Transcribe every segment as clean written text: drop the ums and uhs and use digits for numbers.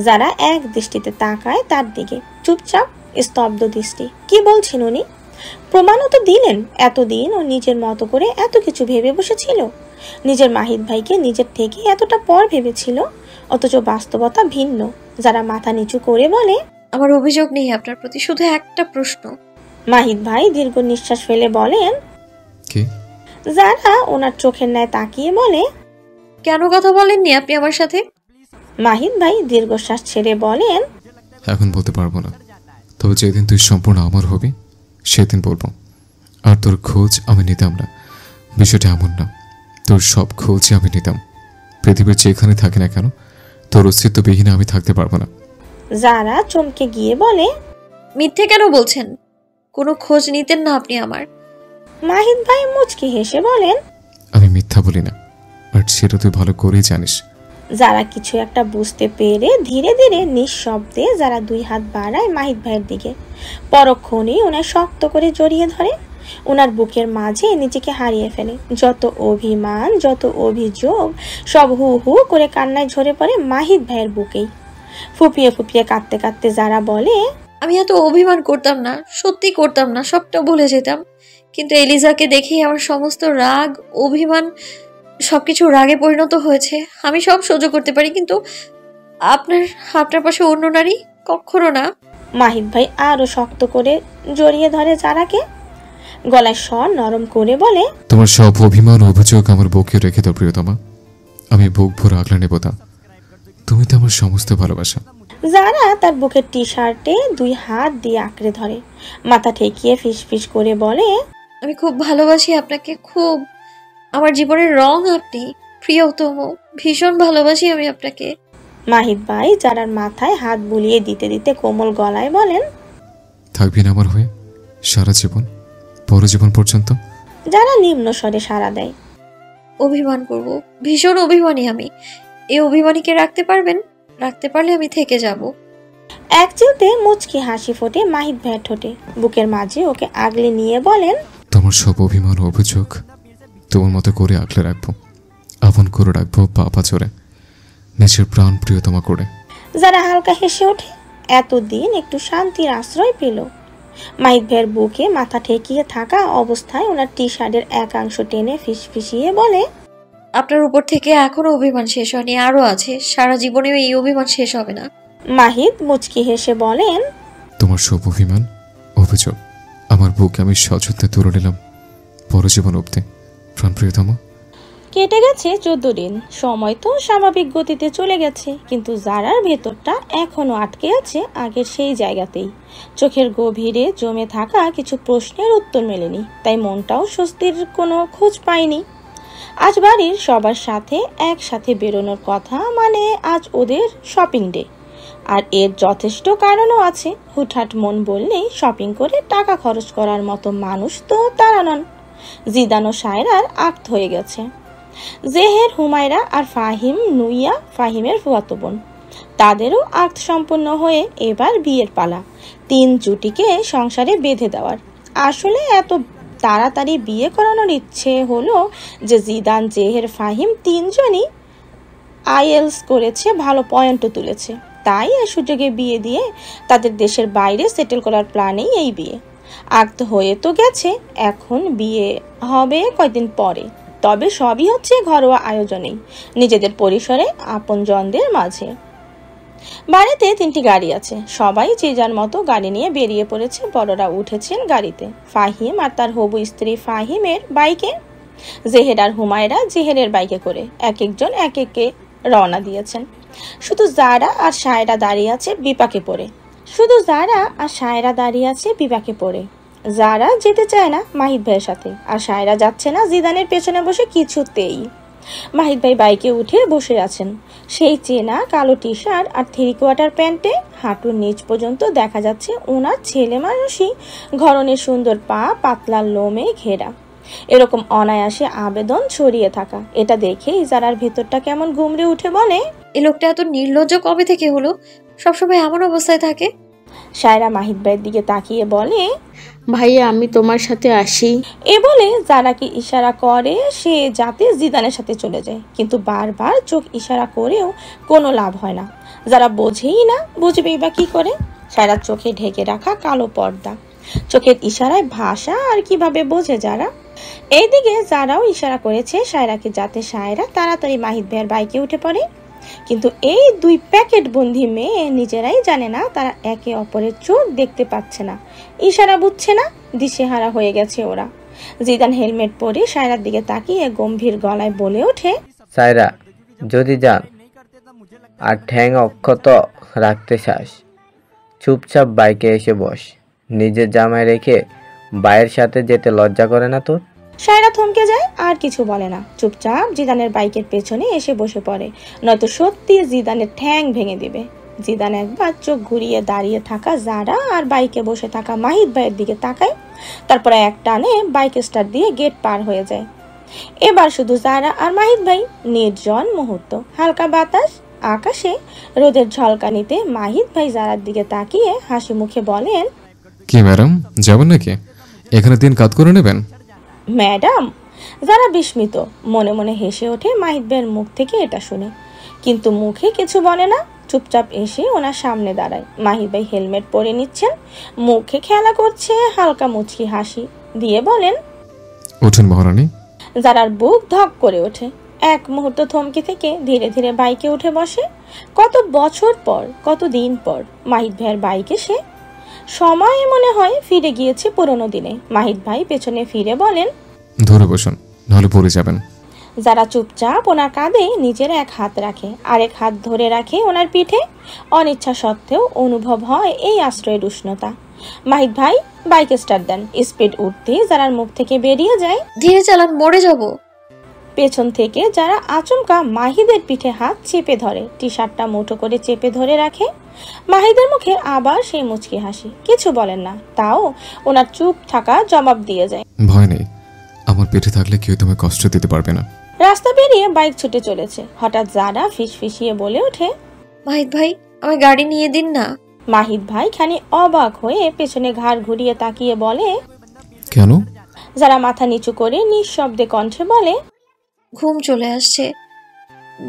যারা এক দৃষ্টিতে তাকায় তার দিকে, চুপচাপ স্তব্ধ দৃষ্টি। কি বলছেন উনি? প্রমাণও তো দিলেন। এতদিন ও নিজের মতো করে এত কিছু ভেবে বসেছিল, নিজের মাহিদ ভাইকে নিজের থেকে এতটা পর ভেবেছিল, অথচ বাস্তবতা ভিন্ন। যারা মাথা নিচু করে বলে, আমার অভিযোগ নেই আপনার প্রতি, শুধু একটা প্রশ্ন। মাহিদ ভাই দীর্ঘ নিঃশ্বাস ফেলে বলেন। কি? যারা ওনার চোখের ন্যায় তাকিয়ে বলে, কেন কথা বলেননি আপনি আমার সাথে? মাহিদ ভাই দীর্ঘশ্বাস ছেড়ে বলেন, এখন বলতে পারবো না, তবে যেদিন তুই সম্পূর্ণ আমার হবি সেদিন বলবো। আর তোর খোঁজ আমি নিতাম না, বিষয়টা এমন না। তোর সব খোঁজই আমি নিতাম। পৃথিবীর যেখানে থাকি না কেন, তোর অস্তিত্ববিহীনে আমি থাকতে পারবো না। যারা চমকে গিয়ে বলে, মিথ্যে কেন বলছেন? কোনো খোঁজ নিতেন না আপনি আমার? মাহিদ ভাই মুচকি হেসে বলেন, আমি মিথ্যা বলি না, আর সেটা তুই ভালো করেই জানিস। যারা কিছু একটা বুঝতে পেরে ধীরে ধীরে নিঃশব্দে যারা দুই হাত বাড়ায় মাহিদ ভাইয়ের দিকে, পরক্ষণেই ওনার শক্ত করে জড়িয়ে ধরে, ওনার বুকের মাঝে নিজেকে হারিয়ে ফেলে। যত অভিমান, যত অভিযোগ সব হু হু করে কান্নায় ঝরে পড়ে মাহিদ ভাইয়ের বুকেই। ফুপিয়ে ফুপিয়ে কাঁদতে কাঁদতে যারা বলে, আমি এত অভিমান করতাম না, সত্যি করতাম না, সবটা ভুলে যেতাম। কিন্তু এলিজাকে দেখেই আমার সমস্ত রাগ, অভিমান সবকিছু রাগে পরিণত হয়েছে। আমি সব সহ্য করতে পারি, কিন্তু আপনার আপনার পাশে অন্য নারী কখনো না। মাহিদ ভাই আরো শক্ত করে জড়িয়ে ধরে যারাকে, গলায় স্বর নরম করে বলে, তোমার সব অভিমান অভিযোগ আমার বুকে রেখে দাও প্রিয়তমা, আমি বুক ভরে আগলে নেব তা। তুমি তো আমার সমস্ত ভালোবাসা। যারা তার বুকের টি শার্টে দুই হাত দিয়ে আঁকড়ে ধরে, মাথা ঠেকিয়ে ফিস ফিস করে বলে, আমি খুব ভালোবাসি আপনাকে, খুব। আমার জীবনের রং আপনি, প্রিয়তম। ভীষণ ভালোবাসি আমি আপনাকে। মাহিদ ভাই যারার মাথায় হাত বুলিয়ে দিতে দিতে কোমল গলায় বলেন, থাকবি না আমার হয়ে সারা জীবন, পরজীবন পর্যন্ত? যারা নিম্ন স্বরে সাড়া দেয়, অভিমান করব, ভীষণ অভিমানী আমি। এই অভিমানীকে রাখতে পারবেন? রাখতে পারলে আমি থেকে যাব। এক চিলতে মুচকি হাসি ফোটে মাহিদ ভাইয়ের ঠোঁটে, বুকের মাঝে ওকে আগলে নিয়ে বলেন, তোমার সব অভিমান অভিযোগ তোমার মতো করে আগলে রাখবো, আপন করে রাখবো পাপা চড়ে, নিজের প্রাণ প্রিয়তমা করে। যারা হালকা হেসে ওঠে, এতদিন একটু শান্তির আশ্রয় পেল। মাহিদ ভাইয়ের বুকে মাথা ঠেকিয়ে থাকা অবস্থায় ওনার টি শার্টের একাংশ টেনে ফিসফিসিয়ে বলে, আপনার উপর থেকে এখনো অভিমান শেষ হয়নি, আরো আছে। সারা জীবনেও এই অভিমান শেষ হবে না। মাহিদ মুচকি হেসে বলেন, তোমার সব অভিমান অভিযোগ আমার বুকে আমি সযত্নে তুলে নিলাম পরজীবন অব্দি, প্রাণ প্রিয়তমা। কেটে গেছে 14 দিন। সময় তো স্বাভাবিক গতিতে চলে গেছে, কিন্তু যারার ভেতরটা এখনো আটকে আছে আগের সেই জায়গাতেই। চোখের গভীরে জমে থাকা কিছু প্রশ্নের উত্তর মেলেনি, তাই মনটাও স্বস্তির কোনো খোঁজ পায়নি। আজ বাড়ির সবার সাথে একসাথে বেরোনোর কথা, মানে আজ ওদের শপিং ডে। আর এর যথেষ্ট কারণও আছে। হুটহাট মন বললেই শপিং করে টাকা খরচ করার মতো মানুষ তো তারা নন। জিদান ও সায়রার আক্ত হয়ে গেছে। জেহের, হুমায়রা আর ফাহিম, নুইয়া ফাহিমের ফুফাতো বোন, তাদেরও আক্ত সম্পন্ন হয়ে এবার বিয়ের পালা। 3 জুটিকে সংসারে বেঁধে দেওয়ার। আসলে এত তাড়াতাড়ি বিয়ে করানোর ইচ্ছে হলো যে জিদান, জেহের, ফাহিম 3 জনই আইএলস করেছে, ভালো পয়েন্টও তুলেছে। তাই এই সুযোগে বিয়ে দিয়ে তাদের দেশের বাইরে সেটেল করার প্ল্যানেই এই বিয়ে। আক্ত হয়ে তো গেছে, এখন বিয়ে হবে কয়দিন পরে। তবে সবই হচ্ছে ঘরোয়া আয়োজনেই, নিজেদের পরিসরে, আপনজনদের মাঝে। বাড়িতে 3টি গাড়ি আছে, সবাই যে যার মতো গাড়ি নিয়ে বেরিয়ে পড়েছে। বড়রা উঠেছেন গাড়িতে, ফাহিম আর তার হবু স্ত্রী ফাহিমের বাইকে, জেহের আর হুমায়রা জেহেরের বাইকে করে এক একজন এক একে রওনা দিয়েছেন। শুধু যারা আর সায়রা দাঁড়িয়ে আছে বিপাকে পড়ে। যারা যেতে চায় না মাহিদ ভাইয়ের সাথে, আর সায়রা যাচ্ছে না জিদানের পেছনে বসে কিছুতেই। মাহিদ ভাই বাইকে উঠে বসে আছেন, সেই চেনা কালো টি শার্ট আর 3/4 প্যান্টে, হাঁটুর নিচ পর্যন্ত দেখা যাচ্ছে ওনার ছেলে মানুষই ঘরনের সুন্দর পা, পাতলা লোমে ঘেরা। এরকম অনায়াসে আবেদন ছড়িয়ে থাকা, এটা দেখে ইজারার ভেতরটা কেমন গুমড়ে উঠে বলে, এই লোকটা এত নির্লজ্জ কবে থেকে হলো? সবসময় এমন অবস্থায় থাকে। সায়রা মাহিদ ভাইয়ের দিকে তাকিয়ে বলে, ভাইয়া আমি তোমার সাথে আসি। এ বলে যারাকে ইশারা করে সে যাতে জিদানের সাথে চলে যায়, কিন্তু বারবার চোখ ইশারা করেও কোনো লাভ হয় না। যারা বোঝেই না, বুঝবেই বা কি করে? সায়রার চোখে ঢেকে রাখা কালো পর্দা, চোখের ইশারায় ভাষা আর কিভাবে বোঝে যারা? এইদিকে যারাও ইশারা করেছে সায়রাকে যাতে সায়রা তাড়াতাড়ি মাহিদ ভাইয়ের বাইকে উঠে পড়ে, কিন্তু এই দুই প্যাকেট বন্দি মেয়ে নিজেরাই জানে না তারা একে অপরের চোখ দেখতে পাচ্ছে না, ইশারা বুঝছে না, দিশেহারা হয়ে গেছে ওরা। জিদান হেলমেট পরে সায়রার দিকে তাকিয়ে গম্ভীর গলায় বলে ওঠে, সায়রা, যদি যান আর ঠ্যাং অক্ষত রাখতে চাস, চুপচাপ বাইকে এসে বস। নিজের জামায় রেখে বাইয়ের সাথে যেতে লজ্জা করে না তোর? সায়রা থমকে যায়, আর কিছু বলে না, চুপচাপ জিদানের বাইকের পেছনে এসে বসে পড়ে, নয়তো সত্যি জিদানের ঠ্যাং ভেঙে দিবে। জিদান একবার চোখ ঘুরিয়ে দাঁড়িয়ে থাকা যারা আর বাইকে বসে থাকা মাহিদ ভাইয়ের দিকে তাকায়, তারপরে এক টানে বাইক স্টার্ট দিয়ে গেট পার হয়ে যায়। এবার শুধু যারা আর মাহিদ ভাই, নির্জন মুহূর্ত, হালকা বাতাস, আকাশে রোদের ঝলকানিতে মাহিদ ভাই যারার দিকে তাকিয়ে হাসি মুখে বলেন, কি ম্যাডাম, যাবেন নাকি? এখানে দিন কাজ করে নেবেন? ম্যাডাম? যারা বিস্মিত, মনে মনে হেসে ওঠে মাহিদ ভাইয়ের মুখ থেকে এটা শুনে, কিন্তু মুখে কিছু বলে না, চুপচাপ এসে ওনার সামনে দাঁড়ায়। মাহিদ ভাই হেলমেট পরে নিচ্ছেন, মুখে খেলা করছে হালকা মুচকি হাসি দিয়ে বলেন, উঠুন মহারানী। যারার বুক ধক করে ওঠে, এক মুহূর্ত থমকে থেকে ধীরে ধীরে বাইকে উঠে বসে। কত বছর পর, কত দিন পর মাহিদ ভাইয়ের বাইকে সে। সময় মনে হয় ফিরে গিয়েছে পুরনো দিনে। মাহিদ ভাই পেছনে ফিরে বলেন, ধরে বসুন, নাহলে পড়ে যাবেন। যারা চুপচাপ ওনার কাঁধে নিজের এক হাত রাখে, আরেক হাত ধরে রাখে ওনার পিঠে। অনিচ্ছা সত্ত্বেও অনুভব হয় এই আশ্রয়ের উষ্ণতা। মাহিদ ভাই বাইক স্টার্ট দেন, স্পিড উঠতে যারার মুখ থেকে বেরিয়ে যায়, ধীরে চালান, মরে যাব। পেছন থেকে যারা আচমকা মাহিদের পিঠে হাত চেপে ধরে, টি শার্টটা মুঠো করে চেপে ধরে রাখে। মাহিদের মুখে আবার সেই মুচকি হাসি, কিছু বলেন না, তাও ওনার চুপ থাকা জবাব দিয়ে যায়, ভয় নেই, আমার পেটে থাকলে কেউ তোমায় কষ্ট দিতে পারবে না। রাস্তা পেরিয়ে বাইক ছুটে চলেছে। হঠাৎ যারা ফিসফিসিয়ে বলে ওঠে, মাহিদ ভাই, আমার গাড়ি নিয়ে দিন না। মাহিদ ভাই খানি অবাক হয়ে পেছনে ঘাড় ঘুরিয়ে তাকিয়ে বলে, কেন? যারা মাথা নিচু করে নিঃশব্দে কণ্ঠে বলে, ঘুম চলে আসছে,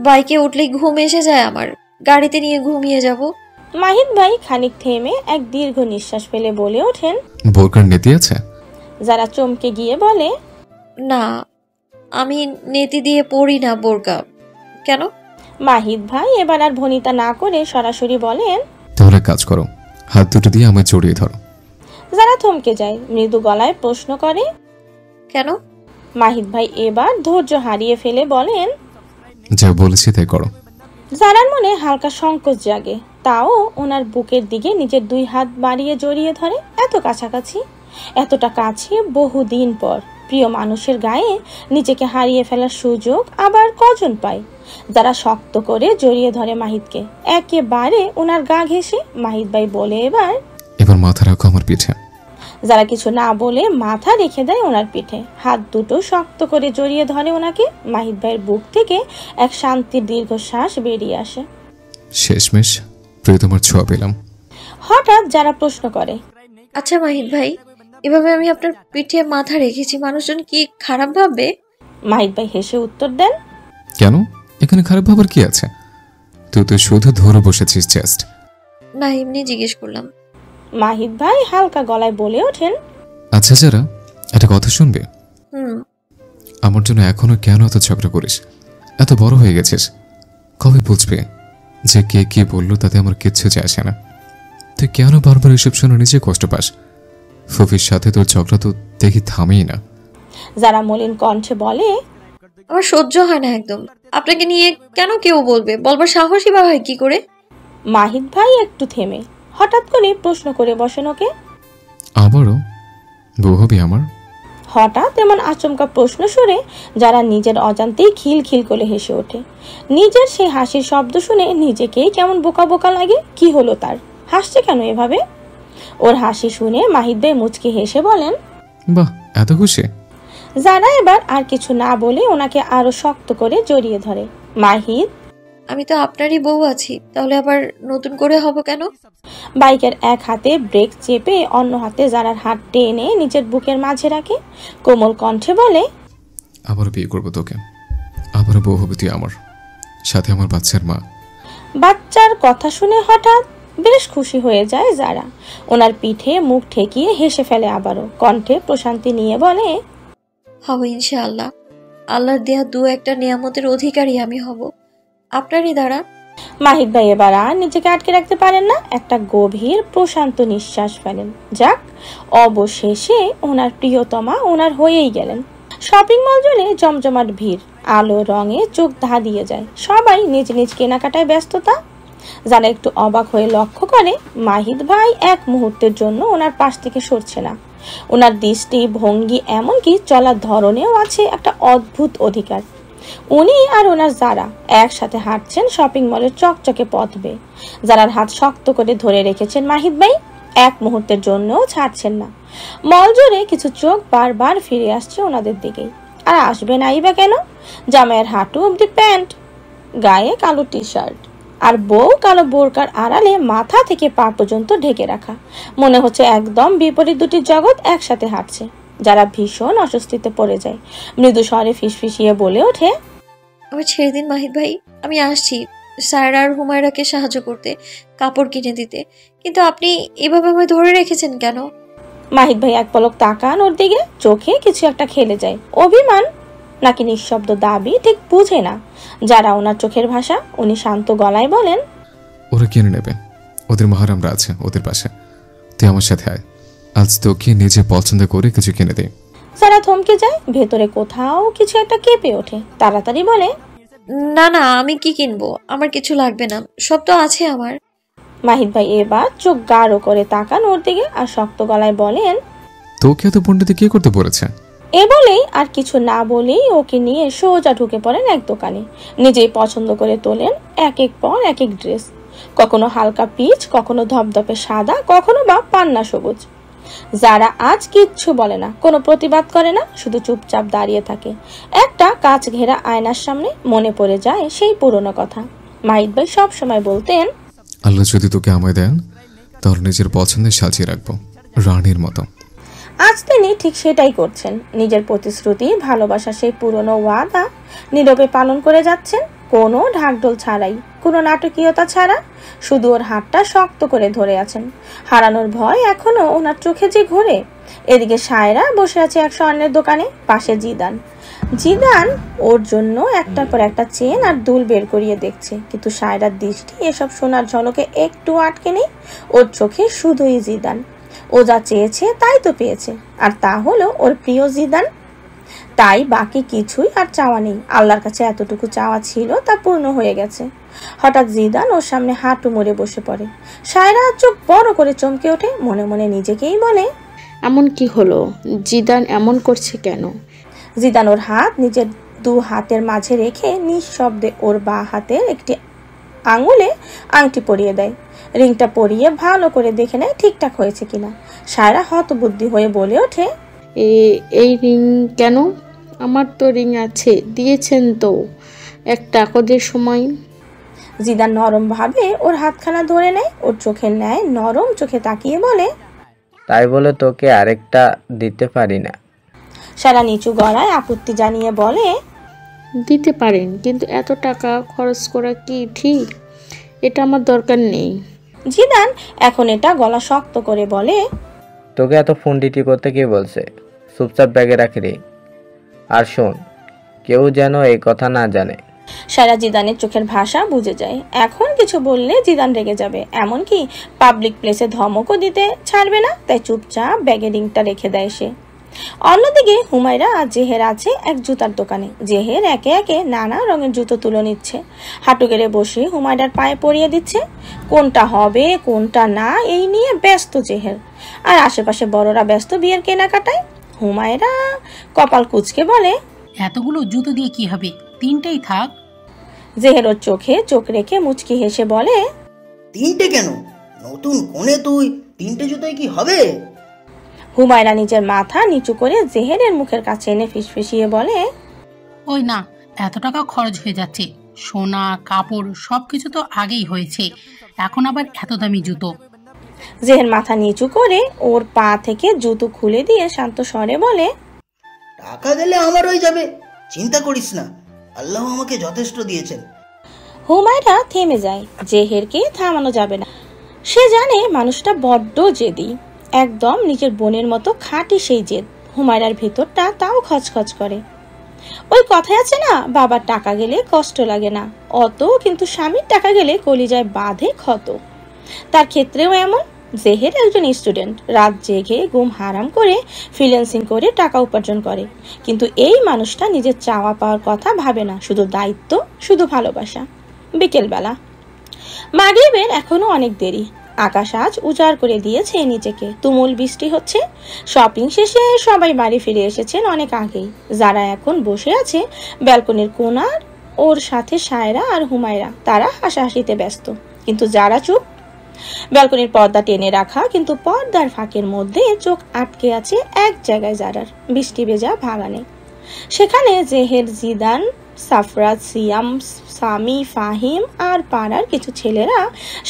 বাইকে উঠলেই ঘুম এসে যায় আমার, গাড়িতে নিয়ে ঘুমিয়ে যাব। মাহিদ ভাই খানিক থেমে এক দীর্ঘ নিঃশ্বাস ফেলে বলে ওঠেন, বোরকার নীতি আছে? যারা চমকে গিয়ে বলে, না, আমি নেতি দিয়ে পড়ি না বোরকা। কেন? মাহিদ ভাই এবার আর ভনিতা না করে সরাসরি বলেন, তাহলে কাজ করো, হাত দুটো দিয়ে আমায় জড়িয়ে ধরো। যারা থমকে যায়, মৃদু গলায় প্রশ্ন করে, কেন? মাহিদ ভাই এবার ধৈর্য হারিয়ে ফেলে বলেন, যা বলেছি তাই করো। যারার মনে হালকা সংকোচ জাগে, তাও ওনার বুকের দিকে নিজের দুই হাত বাড়িয়ে জড়িয়ে ধরে। এত কাছাকাছি, এতটা কাছে, বহুদিন পর প্রিয় মানুষের গায়ে নিজেকে হারিয়ে ফেলার সুযোগ আবার কজন পায়? যারা শক্ত করে জড়িয়ে ধরে মাহিদকে, একেবারে ওনার গা ঘেঁষে। মাহিদ ভাই বলে, এবার মাথা রাখো আমার পিঠে। যারা কিছু না বলে মাথা রেখে দেয় ওনার পিঠে, হাত দুটো শক্ত করে জড়িয়ে ধরে ওনাকে। মাহিদ ভাইয়ের বুক থেকে এক শান্তির দীর্ঘশ্বাস বেরিয়ে আসে। শেষমেশ প্রিয়তমার ছোঁয়া পেলাম। হঠাৎ যারা প্রশ্ন করে, আচ্ছা মাহিদ ভাই, এভাবে আমি আপনার পিঠে মাথা রেখেছি, মানুষজন কি খারাপ ভাববে? মাহিদ ভাই হেসে উত্তর দেন, কেন? এখানে খারাপ ভাবার কি আছে? তুই তো শুধু ধরে বসেছিস জাস্ট। না, এমনি জিজ্ঞেস করলাম। মাহিদ ভাই হালকা গলায় বলে ওঠেন, আচ্ছা যারা, একটা কথা শুনবে? হুম। আমার জন্য এখনো কেন এত ঝগড়া করিস? এত বড় হয়ে গেছিস, কবে বুঝবে যে কে কি বললো তাতে আমার কিচ্ছু যায় আসে না? তুই কেন বারবার এসব শুনে নিজে কষ্ট পাস? ফুফির সাথে তোর ঝগড়া তো দেখি থামেই না। যারা মলিন কণ্ঠে বলে, আমার সহ্য হয় না একদম, আপনাকে নিয়ে কেন কেউ বলবে, বলবার সাহসই বা হয় কি করে? মাহিদ ভাই একটু থেমে হঠাৎ করে প্রশ্ন করে বসেন ওকে, আবারও বউ হবি আমার? হঠাৎ এমন আচমকা প্রশ্ন শুনে যারা নিজের অজান্তেই খিল খিল করে হেসে ওঠে। নিজের সেই হাসির শব্দ শুনে নিজেকেই কেমন বোকা বোকা লাগে। কি হলো তার? হাসছে কেন এভাবে? ওর হাসি শুনে মাহিদ ভাই মুচকি হেসে বলেন, বাহ, এত খুশি? যারা এবার আর কিছু না বলে ওনাকে আরো শক্ত করে জড়িয়ে ধরে। মাহিদ, আমি তো আপনারই বউ আছি, তাহলে আবার নতুন করে হব কেন? বাইকের এক হাতে ব্রেক চেপে অন্য হাতে জারার হাত টেনে নিজের বুকের মাঝে রাখে কোমল কণ্ঠে বলে, আবারও বিয়ে করবো তোকে, আবারও বউ হবে তুই আমার, সাথে আমার বাচ্চার মা। বাচ্চার কথা শুনে হঠাৎ বেশ খুশি হয়ে যায় যারা। ওনার পিঠে মুখ ঠেকিয়ে হেসে ফেলে আবারও, কণ্ঠে প্রশান্তি নিয়ে বলে, হব ইনশাআল্লাহ। আল্লাহর দেয়া দু একটা নিয়ামতের অধিকারী আমি হব আপনারই দ্বারা। মাহিদ ভাই এবার আর নিজেকে আটকে রাখতে পারেন না, একটা গভীর প্রশান্ত নিঃশ্বাস ফেলেন। যাক, অবশেষে ওনার প্রিয়তমা ওনার হয়েই গেলেন। শপিং মল জুড়ে জমজমাট ভিড়, আলো রঙে চোখ ধাঁধিয়ে যায়, সবাই নিজ নিজ কেনাকাটায় ব্যস্ততা। যারা একটু অবাক হয়ে লক্ষ্য করে মাহিদ ভাই এক মুহূর্তের জন্য ওনার পাশ থেকে সরছে না। ওনার দৃষ্টি ভঙ্গি এমনকি চলার ধরনেও আছে একটা অদ্ভুত অধিকার। উনি আর ওনার যারা একসাথে হাঁটছেন শপিং মলের চকচকে পথ বেয়ে। যারার হাত শক্ত করে ধরে রেখেছেন মাহিদ ভাই, এক মুহূর্তের জন্যও ছাড়ছেন না। মল জুড়ে কিছু চোখ বারবার ফিরে আসছে ওনাদের দিকেই। আর আসবে নাই বা কেন? জামাইয়ের হাঁটু অব্দি প্যান্ট, গায়ে কালো টি শার্ট, আর বউ কালো বোরকার আড়ালে মাথা থেকে পা পর্যন্ত ঢেকে রাখা। মনে হচ্ছে একদম বিপরীত দুটি জগৎ একসাথে হাঁটছে। যারা ভীষণ অস্বস্তিতে পড়ে যায়, মৃদু স্বরে ফিসফিসিয়ে বলে ওঠে, আমার ছেড়ে দিন মাহিদ ভাই, আমি আসছি সায়রা আর হুমায়রাকে সাহায্য করতে, কাপড় কিনে দিতে। কিন্তু আপনি এভাবে আমায় ধরে রেখেছেন কেন? মাহিদ ভাই এক পলক তাকান ওর দিকে, চোখে কিছু একটা খেলে যায়। অভিমান নাকি নিঃশব্দ দাবি ঠিক বুঝে না যারা ওনার চোখের ভাষা। উনি শান্ত গলায় বলেন, ওরা কিনে নেবে, ওদের মাহারামরা আছে ওদের পাশে, তুই আমার সাথে আয়, আজ তোকে নিজে পছন্দ করে কিছু কিনে দে। যারা থমকে যায়, ভেতরে কোথাও কিছু একটা কেঁপে ওঠে। তাড়াতাড়ি বলে, না না, আমি কি কিনবো? আমার কিছু লাগবে না, সব তো আছে আমার। মাহিদ ভাই এবার চোখ গাঢ় করে তাকান ওর দিকে আর শক্ত গলায় বলেন, তোকে এত পণ্ডিতে কে করতে বলেছে? এ বলেই আর কিছু না বলেই ওকে নিয়ে সোজা ঢুকে পড়েন এক দোকানে। নিজেই পছন্দ করে তোলেন এক এক পর এক এক ড্রেস, কখনো হালকা পিচ, কখনো ধপধপে সাদা, কখনো বা পান্না সবুজ। যারা আজ কিচ্ছু বলে না, কোনো প্রতিবাদ করে না, শুধু চুপচাপ দাঁড়িয়ে থাকে একটা কাঁচ ঘেরা আয়নার সামনে। মনে পড়ে যায় সেই পুরনো কথা। মাহিদ ভাই সব সময় বলতেন, আল্লাহ যদি তোকে আমায় দেন তাহলে নিজের পছন্দের সাজিয়ে রাখবো রানীর মতো। আজ তিনি ঠিক সেটাই করছেন। নিজের প্রতিশ্রুতি, ভালোবাসা, সেই পুরনো ওয়াদা নীরবে পালন করে যাচ্ছেন, কোনো ঢাকঢোল ছাড়াই, কোনো নাটকীয়তা ছাড়া। শুধু ওর হাতটা শক্ত করে ধরে আছেন। হারানোর ভয় এখনো ওনার চোখে যে ঘোরে। এদিকে সায়রা বসে আছে এক স্বর্ণের দোকানে, পাশে জিদান। জিদান ওর জন্য একটার পর একটা চেন আর দুল বের করিয়ে দেখছে, কিন্তু সায়রার দৃষ্টি এসব সোনার ঝলকে একটু আটকে নেই। ওর চোখে শুধুই জিদান। ও যা চেয়েছে তাই তো পেয়েছে, আর তা হলো ওর প্রিয় জিদান। তাই বাকি কিছুই আর চাওয়া নেই। আল্লাহর কাছে এতটুকু চাওয়া ছিল, তা পূর্ণ হয়ে গেছে। হঠাৎ জিদান ওর সামনে হাঁটু মুড়ে বসে পড়ে। সায়রা চোখ বড় করে চমকে ওঠে, মনে মনে নিজেকেই বলে, এমন কি হলো? জিদান এমন করছে কেন? জিদান ওর হাত নিজের দু হাতের মাঝে রেখে নিঃশব্দে ওর বাঁ হাতের একটি আঙুলে আংটি পরিয়ে দেয়। রিংটা পরিয়ে ভালো করে দেখে নেয় ঠিকঠাক হয়েছে কিনা। সায়রা হতবুদ্ধি হয়ে বলে ওঠে, এই রিং কেন? আমার তো রিং আছে, দিয়েছেন তো একটা আকদের সময়। জিদান নরম ভাবে ওর হাতখানা ধরে নেয়, ওর চোখের ন্যায় নরম চোখে তাকিয়ে বলে, তাই বলে তোকে আরেকটা দিতে পারি না। সারা নিচু গলায় আপত্তি জানিয়ে বলে, দিতে পারেন, কিন্তু এত টাকা খরচ করা কি ঠিক? এটা আমার দরকার নেই। জিদান এখন এটা গলা শক্ত করে বলে, তোকে এত ফোন ডিটি করতে কে বলছে? চুপচাপ ব্যাগে রাখি রে। আর শোন, কেউ যেন এই কথা না জানে। সারা জিদানের চোখের ভাষা বুঝে যায়। এখন কিছু বললে জিদান রেগে যাবে, এমনকি পাবলিক প্লেসে ধমকও দিতে ছাড়বে না। তাই চুপচাপ ব্যাগে রিংটা রেখে দেয় সে। অন্যদিকে হুমায়রা আর জেহের আছে এক জুতার দোকানে। জেহের একে একে নানা রঙের জুতো তুলে নিচ্ছে, হাঁটু গেড়ে বসে হুমায়রার পায়ে পরিয়ে দিচ্ছে। কোনটা হবে কোনটা না এই নিয়ে ব্যস্ত জেহের, আর আশেপাশে বড়রা ব্যস্ত বিয়ের কেনাকাটায়। হুমায়রা কপাল কুঁচকে বলে, এতগুলো জুতো দিয়ে কি হবে, তিনটেই থাক। জেহের ওর চোখে চোখ রেখে মুচকি হেসে বলে, তিনটে কেন? নতুন কোণে তুই তিনটে জুতোয় কি হবে? হুমায়রা নিজের মাথা নিচু করে জেহেরের মুখের কাছে এনে ফিসফিসিয়ে বলে, ওই না, এত টাকা খরচ হয়ে যাচ্ছে, সোনা কাপড় সবকিছু তো আগেই হয়েছে, এখন আবার এত দামি জুতো। জেহের মাথা নিচু করে ওর পা থেকে জুতো খুলে দিয়ে শান্ত স্বরে বলে, টাকা গেলে আমার হয়ে যাবে, চিন্তা করিস না, আল্লাহ আমাকে যথেষ্ট দিয়েছেন। হুমায়রা থেমে যায়। জেহেরকে থামানো যাবে না। সে জানে মানুষটা বড্ড জেদি, একদম নিজের বোনের মতো খাঁটি সেই জেদ। হুমায়রার ভেতরটা তাও খচখচ করে। ওই কথায় আছে না, বাবার টাকা গেলে কষ্ট লাগে না অত, কিন্তু স্বামীর টাকা গেলে কলিজায় বাঁধে ক্ষত। তার ক্ষেত্রেও এমন। জেহের একজন স্টুডেন্ট, রাত জেগে ঘুম হারাম করে ফ্রিল্যান্সিং করে টাকা উপার্জন করে, কিন্তু এই মানুষটা নিজের চাওয়া পাওয়ার কথা ভাবে না, শুধু দায়িত্ব, শুধু ভালোবাসা। বিকেলবেলা, মাগরিবের এখনো অনেক দেরি। আকাশ আজ উজাড় করে দিয়েছে নিজেকে, তুমুল বৃষ্টি হচ্ছে। শপিং শেষে সবাই বাড়ি ফিরে এসেছেন অনেক আগেই। যারা এখন বসে আছে ব্যালকনির কোণার, ওর সাথে সায়রা আর হুমায়রা, তারা হাসাহাসিতে ব্যস্ত, কিন্তু যারা চুপ। ব্যালকনির পর্দা টেনে রাখা, কিন্তু পর্দার ফাঁকের মধ্যে চোখ আটকে আছে এক জায়গায়, যারার বৃষ্টি ভেজা বাগানে। সেখানে জেহের, জিদান, সাফরাত, সিয়াম, সামি, ফাহিম আর পাড়ার কিছু ছেলেরা,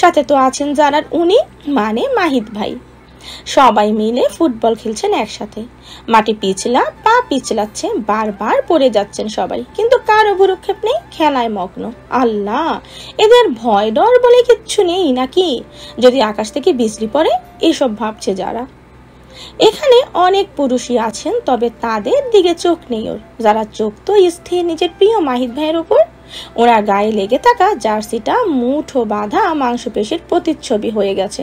সাথে তো আছেন যারার উনি মানে মাহিদ ভাই। সবাই মিলে ফুটবল খেলছেন একসাথে। মাটি পিছলা, পা পিছলাচ্ছে, বারবার পড়ে যাচ্ছেন সবাই, কিন্তু কারো ভ্রুক্ষেপ নেই, খেলায় মগ্ন। আল্লাহ, এদের ভয় ডর বলে কিচ্ছু নেই নাকি? যদি আকাশ থেকে বিজলি পড়ে, এসব ভাবছে যারা। এখানে অনেক পুরুষই আছেন, তবে তাদের দিকে চোখ নেই ওর। যারা চোখ তো স্থির নিজের প্রিয় মাহিদ ভাইয়ের উপর। ওনার গায়ে লেগে থাকা জার্সিটা মুঠো বাঁধা মাংসপেশির প্রতিচ্ছবি হয়ে গেছে।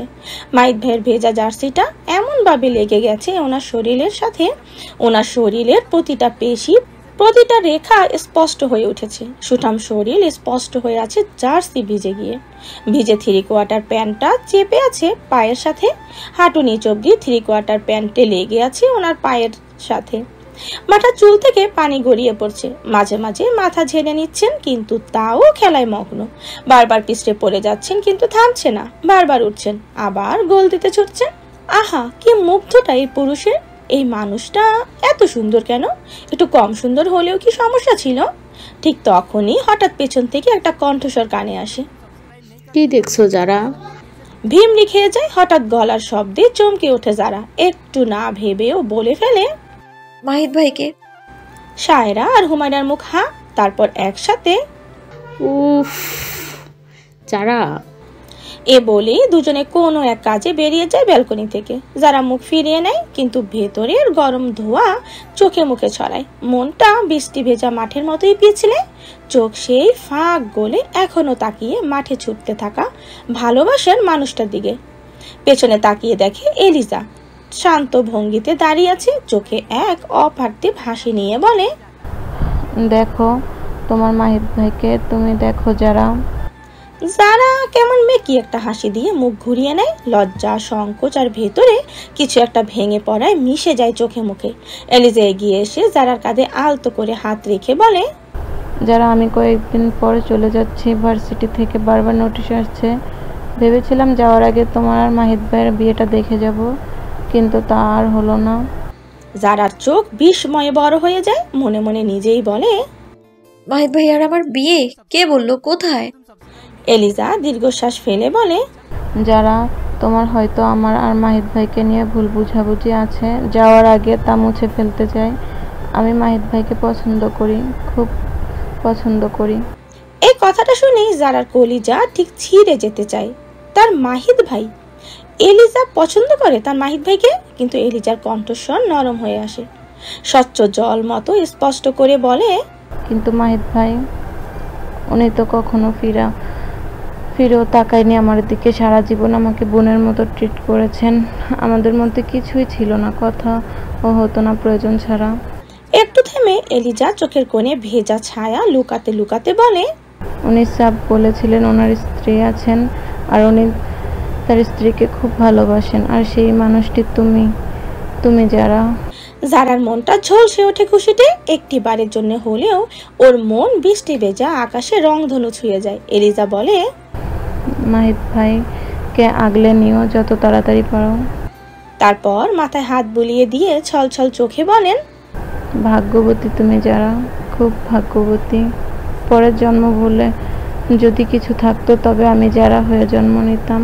মাহিদ ভাইয়ের ভেজা জার্সিটা এমন ভাবে লেগে গেছে ওনার শরীরের সাথে, ওনার শরীরের প্রতিটা পেশি, প্রতিটা রেখা স্পষ্ট হয়ে উঠেছে। সুঠাম শরীর স্পষ্ট হয়ে আছে জার্সি ভিজে গিয়ে। ভিজে 3/4 প্যান্টটা চেপে আছে পায়ের সাথে, হাঁটু নিচ অব্দি 3/4 প্যান্টে লেগে আছে ওনার পায়ের সাথে। মাথার চুল থেকে পানি গড়িয়ে পড়ছে, মাঝে মাঝে মাথা ঝেড়ে নিচ্ছেন, কিন্তু তাও খেলায় মগ্ন। বারবার পিছড়ে পড়ে যাচ্ছেন, কিন্তু থামছে না, বারবার উঠছেন, আবার গোল দিতে ছুটছেন। আহা, কি মুগ্ধটা এই পুরুষের! এই মানুষটা এত সুন্দর কেন? একটু কম সুন্দর হলেও কি সমস্যা ছিল? ঠিক তখনই হঠাৎ পেছন থেকে একটা কণ্ঠস্বর কানে আসে। কি দেখছো যারা? ভিমড়ি খেয়ে যায় হঠাৎ গলার শব্দে, চমকে ওঠে যারা। একটু না ভেবেও বলে ফেলে, মাহিদ ভাইকে। সায়রা আর হুমায়রার মুখ হা, তারপর একসাথে উফ, যারা। এ বলেই দুজনে কোনো এক কাজে বেরিয়ে যায় ব্যালকনি থেকে। যারা মুখ ফিরিয়ে নেয়, কিন্তু ভেতরের গরম ধোঁয়া চোখে মুখে ছড়ায়। মনটা বৃষ্টি ভেজা মাঠের মতোই পিছলে। চোখ সেই ফাঁক গলে এখনো তাকিয়ে মাঠে ছুটতে থাকা ভালোবাসার মানুষটার দিকে। পেছনে তাকিয়ে দেখে এলিজা শান্ত ভঙ্গিতে দাঁড়িয়ে আছে, চোখে এক অপার্থিব হাসি নিয়ে বলে, দেখো তোমার মাহিদ ভাইকে, তুমি দেখো যারা। যারা কেমন মেকি একটা হাসি দিয়ে মুখ ঘুরিয়ে নেয়। লজ্জা, সংকোচ আর ভেতরে কিছু একটা ভেঙে পড়ায় মিশে যায় চোখে মুখে। এলিজা এগিয়ে এসে যারার কাঁধে আলতো করে হাত রেখে বলে, যারা আমি কয়েকদিন পর চলে যাচ্ছি ভার্সিটি থেকে, বারবার নোটিশ আসছে। ভেবেছিলাম যাওয়ার আগে তোমার আর মাহিদ ভাইয়ের বিয়েটা দেখে যাব, কিন্তু তা আর হলো না। যারার চোখ বিস্ময়ে বড় হয়ে যায়, মনে মনে নিজেই বলে, মাহিদ ভাই আর আমার বিয়ে? কে বললো? কোথায়? এলিজা দীর্ঘশ্বাস ফেলে বলে, যারা তোমার হয়তো আমার আর মাহিদ ভাইকে নিয়ে ভুল বুঝাবুঝি আছে, যাওয়ার আগে তা মুছে ফেলতে চাই। আমি মাহিদ ভাইকে পছন্দ করি, খুব পছন্দ করি। এই কথাটা শুনেই যারার কলিজা ঠিক ছিঁড়ে যেতে চায়। তার মাহিদ ভাই! এলিজা পছন্দ করে তার মাহিদ ভাইকে, কিন্তু এলিজার কণ্ঠস্বর নরম হয়ে আসে, স্বচ্ছ জল মতো স্পষ্ট করে বলে, কিন্তু মাহিদ ভাই, উনি তো কখনো ফিরেও তাকায়নি আমার দিকে। সারা জীবন আমাকে বোনের মতো ট্রিট করেছেন। আমাদের মধ্যে কিছুই ছিল না, কথা ও হতো না প্রয়োজন ছাড়া। একটু থেমে এলিজা চোখের কোণে ভেজা ছায়া লুকাতে লুকাতে বলে, উনি সাব বলেছিলেন ওনার স্ত্রী আছেন, আর উনি তার স্ত্রীকে খুব ভালোবাসেন, আর সেই মানুষটি তুমি যারা। যারার মনটা ঝলসে ওঠে খুশিতে। একটি বারের জন্য হলেও ওর মন বৃষ্টি ভেজা আকাশে রংধনু ছুঁয়ে যায়। এলিজা বলে, মাহিদ ভাইকে আগলে নিও যত তাড়াতাড়ি পারো। তারপর মাথায় হাত বুলিয়ে দিয়ে ছলছল চোখে বলেন, ভাগ্যবতী তুমি যারা, খুব ভাগ্যবতী। পরের জন্ম বলে যদি কিছু থাকতো তবে আমি যারা হয়ে জন্ম নিতাম।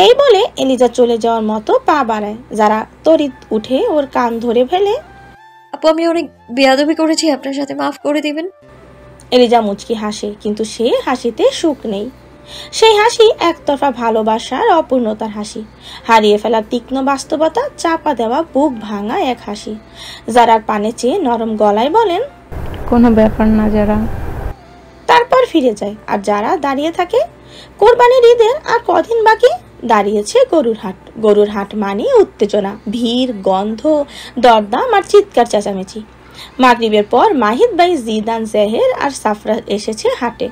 এই বলে এলিজা চলে যাওয়ার মতো পা বাড়ায়। যারা তড়িৎ উঠে ওর কান ধরে ফেলে। আপু, আমি অনেক বেয়াদবি করেছি, আপনার সাথে মাফ করে দিবেন। এলিজা মুচকি হাসে, কিন্তু সে হাসিতে সুখ নেই। সেই হাসি একতরফা ভালোবাসার অপূর্ণতার হাসি, হারিয়ে ফেলার তীক্ষ্ণ বাস্তবতা চাপা দেওয়া বুক ভাঙা এক হাসি। যারার পানে চেয়ে নরম গলায় বলেন, কোনো ব্যাপার না যারা। তারপর ফিরে যায়। আর যারা দাঁড়িয়ে থাকে। কোরবানির ঈদের আর কদিন বাকি। দাঁড়িয়েছে গরুর হাট। গরুর হাট মানে উত্তেজনা, ভিড়, গন্ধ, দরদাম আর চিৎকার চেঁচামেচি। মাগরিবের পর মাহিদ ভাই, জিদান, জেহের আর সাফরা এসেছে হাটে।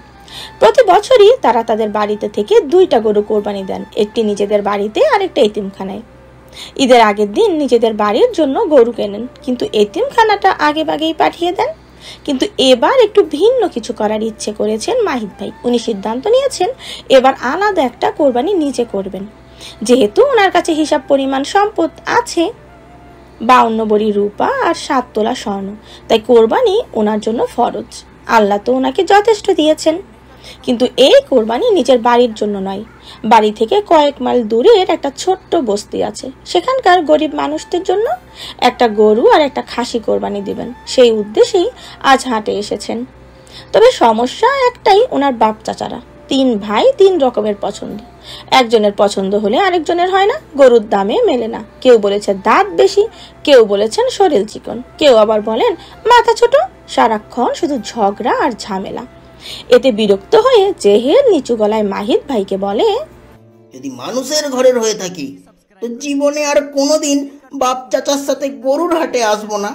প্রতি বছরই তারা তাদের বাড়িতে থেকে 2টা গরু কোরবানি দেন, একটি নিজেদের বাড়িতে আর একটা এতিমখানায়। ঈদের আগের দিন নিজেদের বাড়ির জন্য গরু কেনেন, কিন্তু এতিমখানাটা আগে ভাগেই পাঠিয়ে দেন। কিন্তু এবার একটু ভিন্ন কিছু করার ইচ্ছে করেছেন মাহিদ ভাই। উনি সিদ্ধান্ত নিয়েছেন এবার আলাদা একটা কোরবানি নিজে করবেন। যেহেতু ওনার কাছে হিসাব পরিমাণ সম্পদ আছে, 52 ভরি রূপা আর 7 তোলা স্বর্ণ, তাই কোরবানি ওনার জন্য ফরজ। আল্লাহ তো ওনাকে যথেষ্ট দিয়েছেন। কিন্তু এই কোরবানি নিজের বাড়ির জন্য নয়, বাড়ি থেকে কয়েক মাইল দূরের একটা ছোট্ট বস্তি আছে, সেখানকার গরিব মানুষদের জন্য একটা গরু আর একটা খাসি কোরবানি দিবেন। সেই উদ্দেশ্যেই আজ হাটে এসেছেন। তবে সমস্যা একটাই, ওনার বাপ চাচারা 3 ভাই 3 রকমের পছন্দ। একজনের পছন্দ হলে আরেকজনের হয় না, গরুর দামে মেলে না। কেউ বলেছে দাঁত বেশি, কেউ বলেছেন শরীর চিকন, কেউ আবার বলেন মাথা ছোট। সারাক্ষণ শুধু ঝগড়া আর ঝামেলা। এতে বিরক্ত হয়ে জেহের নিচু গলায় মাহিদ ভাইকে বলে, যদি মানুষের ঘরের হয়ে থাকি তো জীবনে আর কোনোদিন বাপ চাচার সাথে গরুর হাটে আসবো না।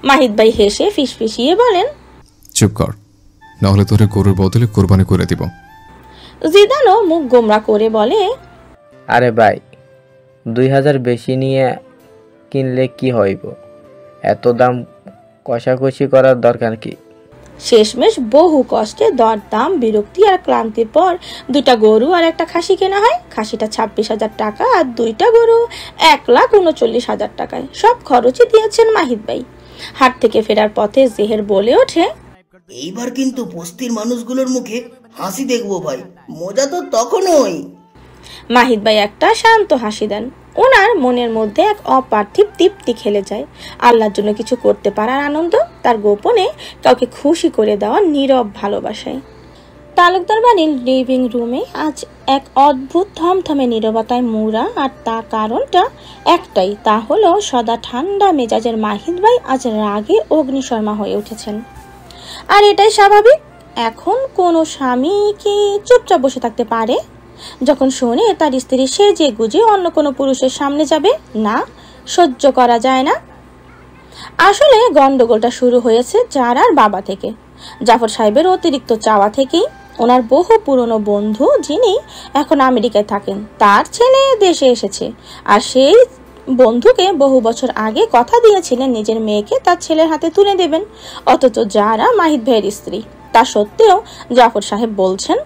মাহিদ ভাই হেসে ফিসফিসিয়ে বলেন, চুপ কর, নাহলে তোরে গরুর বদলে কোরবানি করে দিব। জিদানও মুখ গোমরা করে বলে, আরে ভাই, 2000 বেশি নিয়ে কিনলে কি হইব? এত দাম কষাকষি করার দরকার কি? শেষমেশ বহু কষ্টে দরদাম, বিরক্তি আর ক্লান্তির পর 2টা গরু আর একটা খাসি কেনা হয়। খাসিটা 26,000 টাকা আর 2টা গরু 1,39,000 টাকায়। সব খরচই দিয়েছেন মাহিদ ভাই। হাট থেকে ফেরার পথে জেহের বলে ওঠে, এইবার কিন্তু বস্তির মানুষগুলোর মুখে হাসি দেখবো ভাই, মজা তো তখনই। মাহিদ ভাই একটা শান্ত হাসি দেন। ওনার মনের মধ্যে এক অপার্থিব তৃপ্তি খেলে যায়। আল্লাহর জন্য কিছু করতে পারার আনন্দ, তার গোপনে কাউকে খুশি করে দেওয়া নীরব ভালোবাসায়। তালুকদার বাড়ির লিভিং রুমে আজ এক অদ্ভুত থমথমে নীরবতায় মুড়া। আর তার কারণটা একটাই, তা হলো সদা ঠান্ডা মেজাজের মাহিদ ভাই আজ রাগে অগ্নিশর্মা হয়ে উঠেছেন। আর এটাই স্বাভাবিক। এখন কোনো স্বামী কি চুপচাপ বসে থাকতে পারে যখন শোনে তার স্ত্রী সেজে গুজে অন্য কোনো পুরুষের সামনে যাবে? না, সহ্য করা যায় না। আসলে গন্ডগোলটা শুরু হয়েছে জারার বাবা থেকে। জাফর সাহেবের অতিরিক্ত চাওয়া থেকেই। ওনার বহু পুরনো বন্ধু, যিনি এখন আমেরিকায় থাকেন, তার ছেলে দেশে এসেছে। আর সেই বন্ধুকে বহু বছর আগে কথা দিয়েছিলেন নিজের মেয়েকে তার ছেলের হাতে তুলে দেবেন। অথচ যারা মাহিদ ভাইয়ের স্ত্রী, তা সত্ত্বেও জাফর সাহেব বলছেন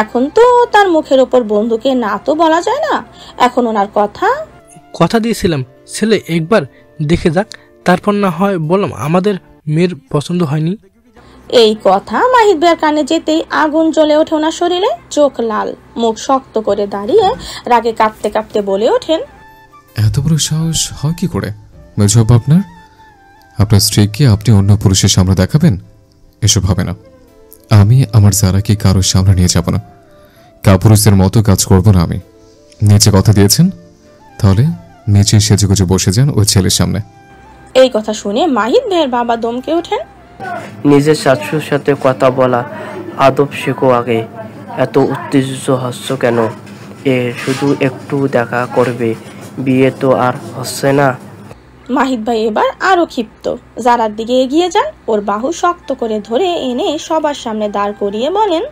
এখন তো তার মুখের ওপর বন্ধুকে না তো বলা যায় না। এখন ওনার কথা দিয়েছিলাম ছেলে একবার দেখে যাক, তারপর না হয় বললাম আমাদের মেয়ের পছন্দ হয়নি। এই কথা মাহিদ ভাইয়ের কানে যেতেই আগুন জ্বলে ওঠে ওনার শরীরে। চোখ লাল, মুখ শক্ত করে দাঁড়িয়ে রাগে কাঁপতে কাঁপতে বলে ওঠেন, এত বড় সাহস হয় কি করে মেজবাব আপনার? আপনার স্ত্রীকে আপনি অন্য পুরুষের সামনে দেখাবেন? এসব হবে না। আমি আমার যারাকে কারোর সামনে নিয়ে যাব না। কাপুরুষদের মতো কাজ করব না আমি। নিচে কথা দিয়েছেন, তাহলে নিচে সেজেগুজে বসে যান ওই ছেলের সামনে। এই কথা শুনে মাহিদ ভাইয়ের বাবা দমকে ওঠেন। নিজের শাশুর সাথে কথা বলা আদব শেখো আগে। এত উত্তেজিত হচ্ছ কেন? শুধু একটু দেখা করবে, বিয়ে তো আর হচ্ছে না। মাহিদ ভাই এবার আরো ক্ষিপ্ত। জারার দিকে এগিয়ে যান, ওর বাহু শক্ত করে ধরে এনে সবার সামনে দাঁড় করিয়ে বলেন,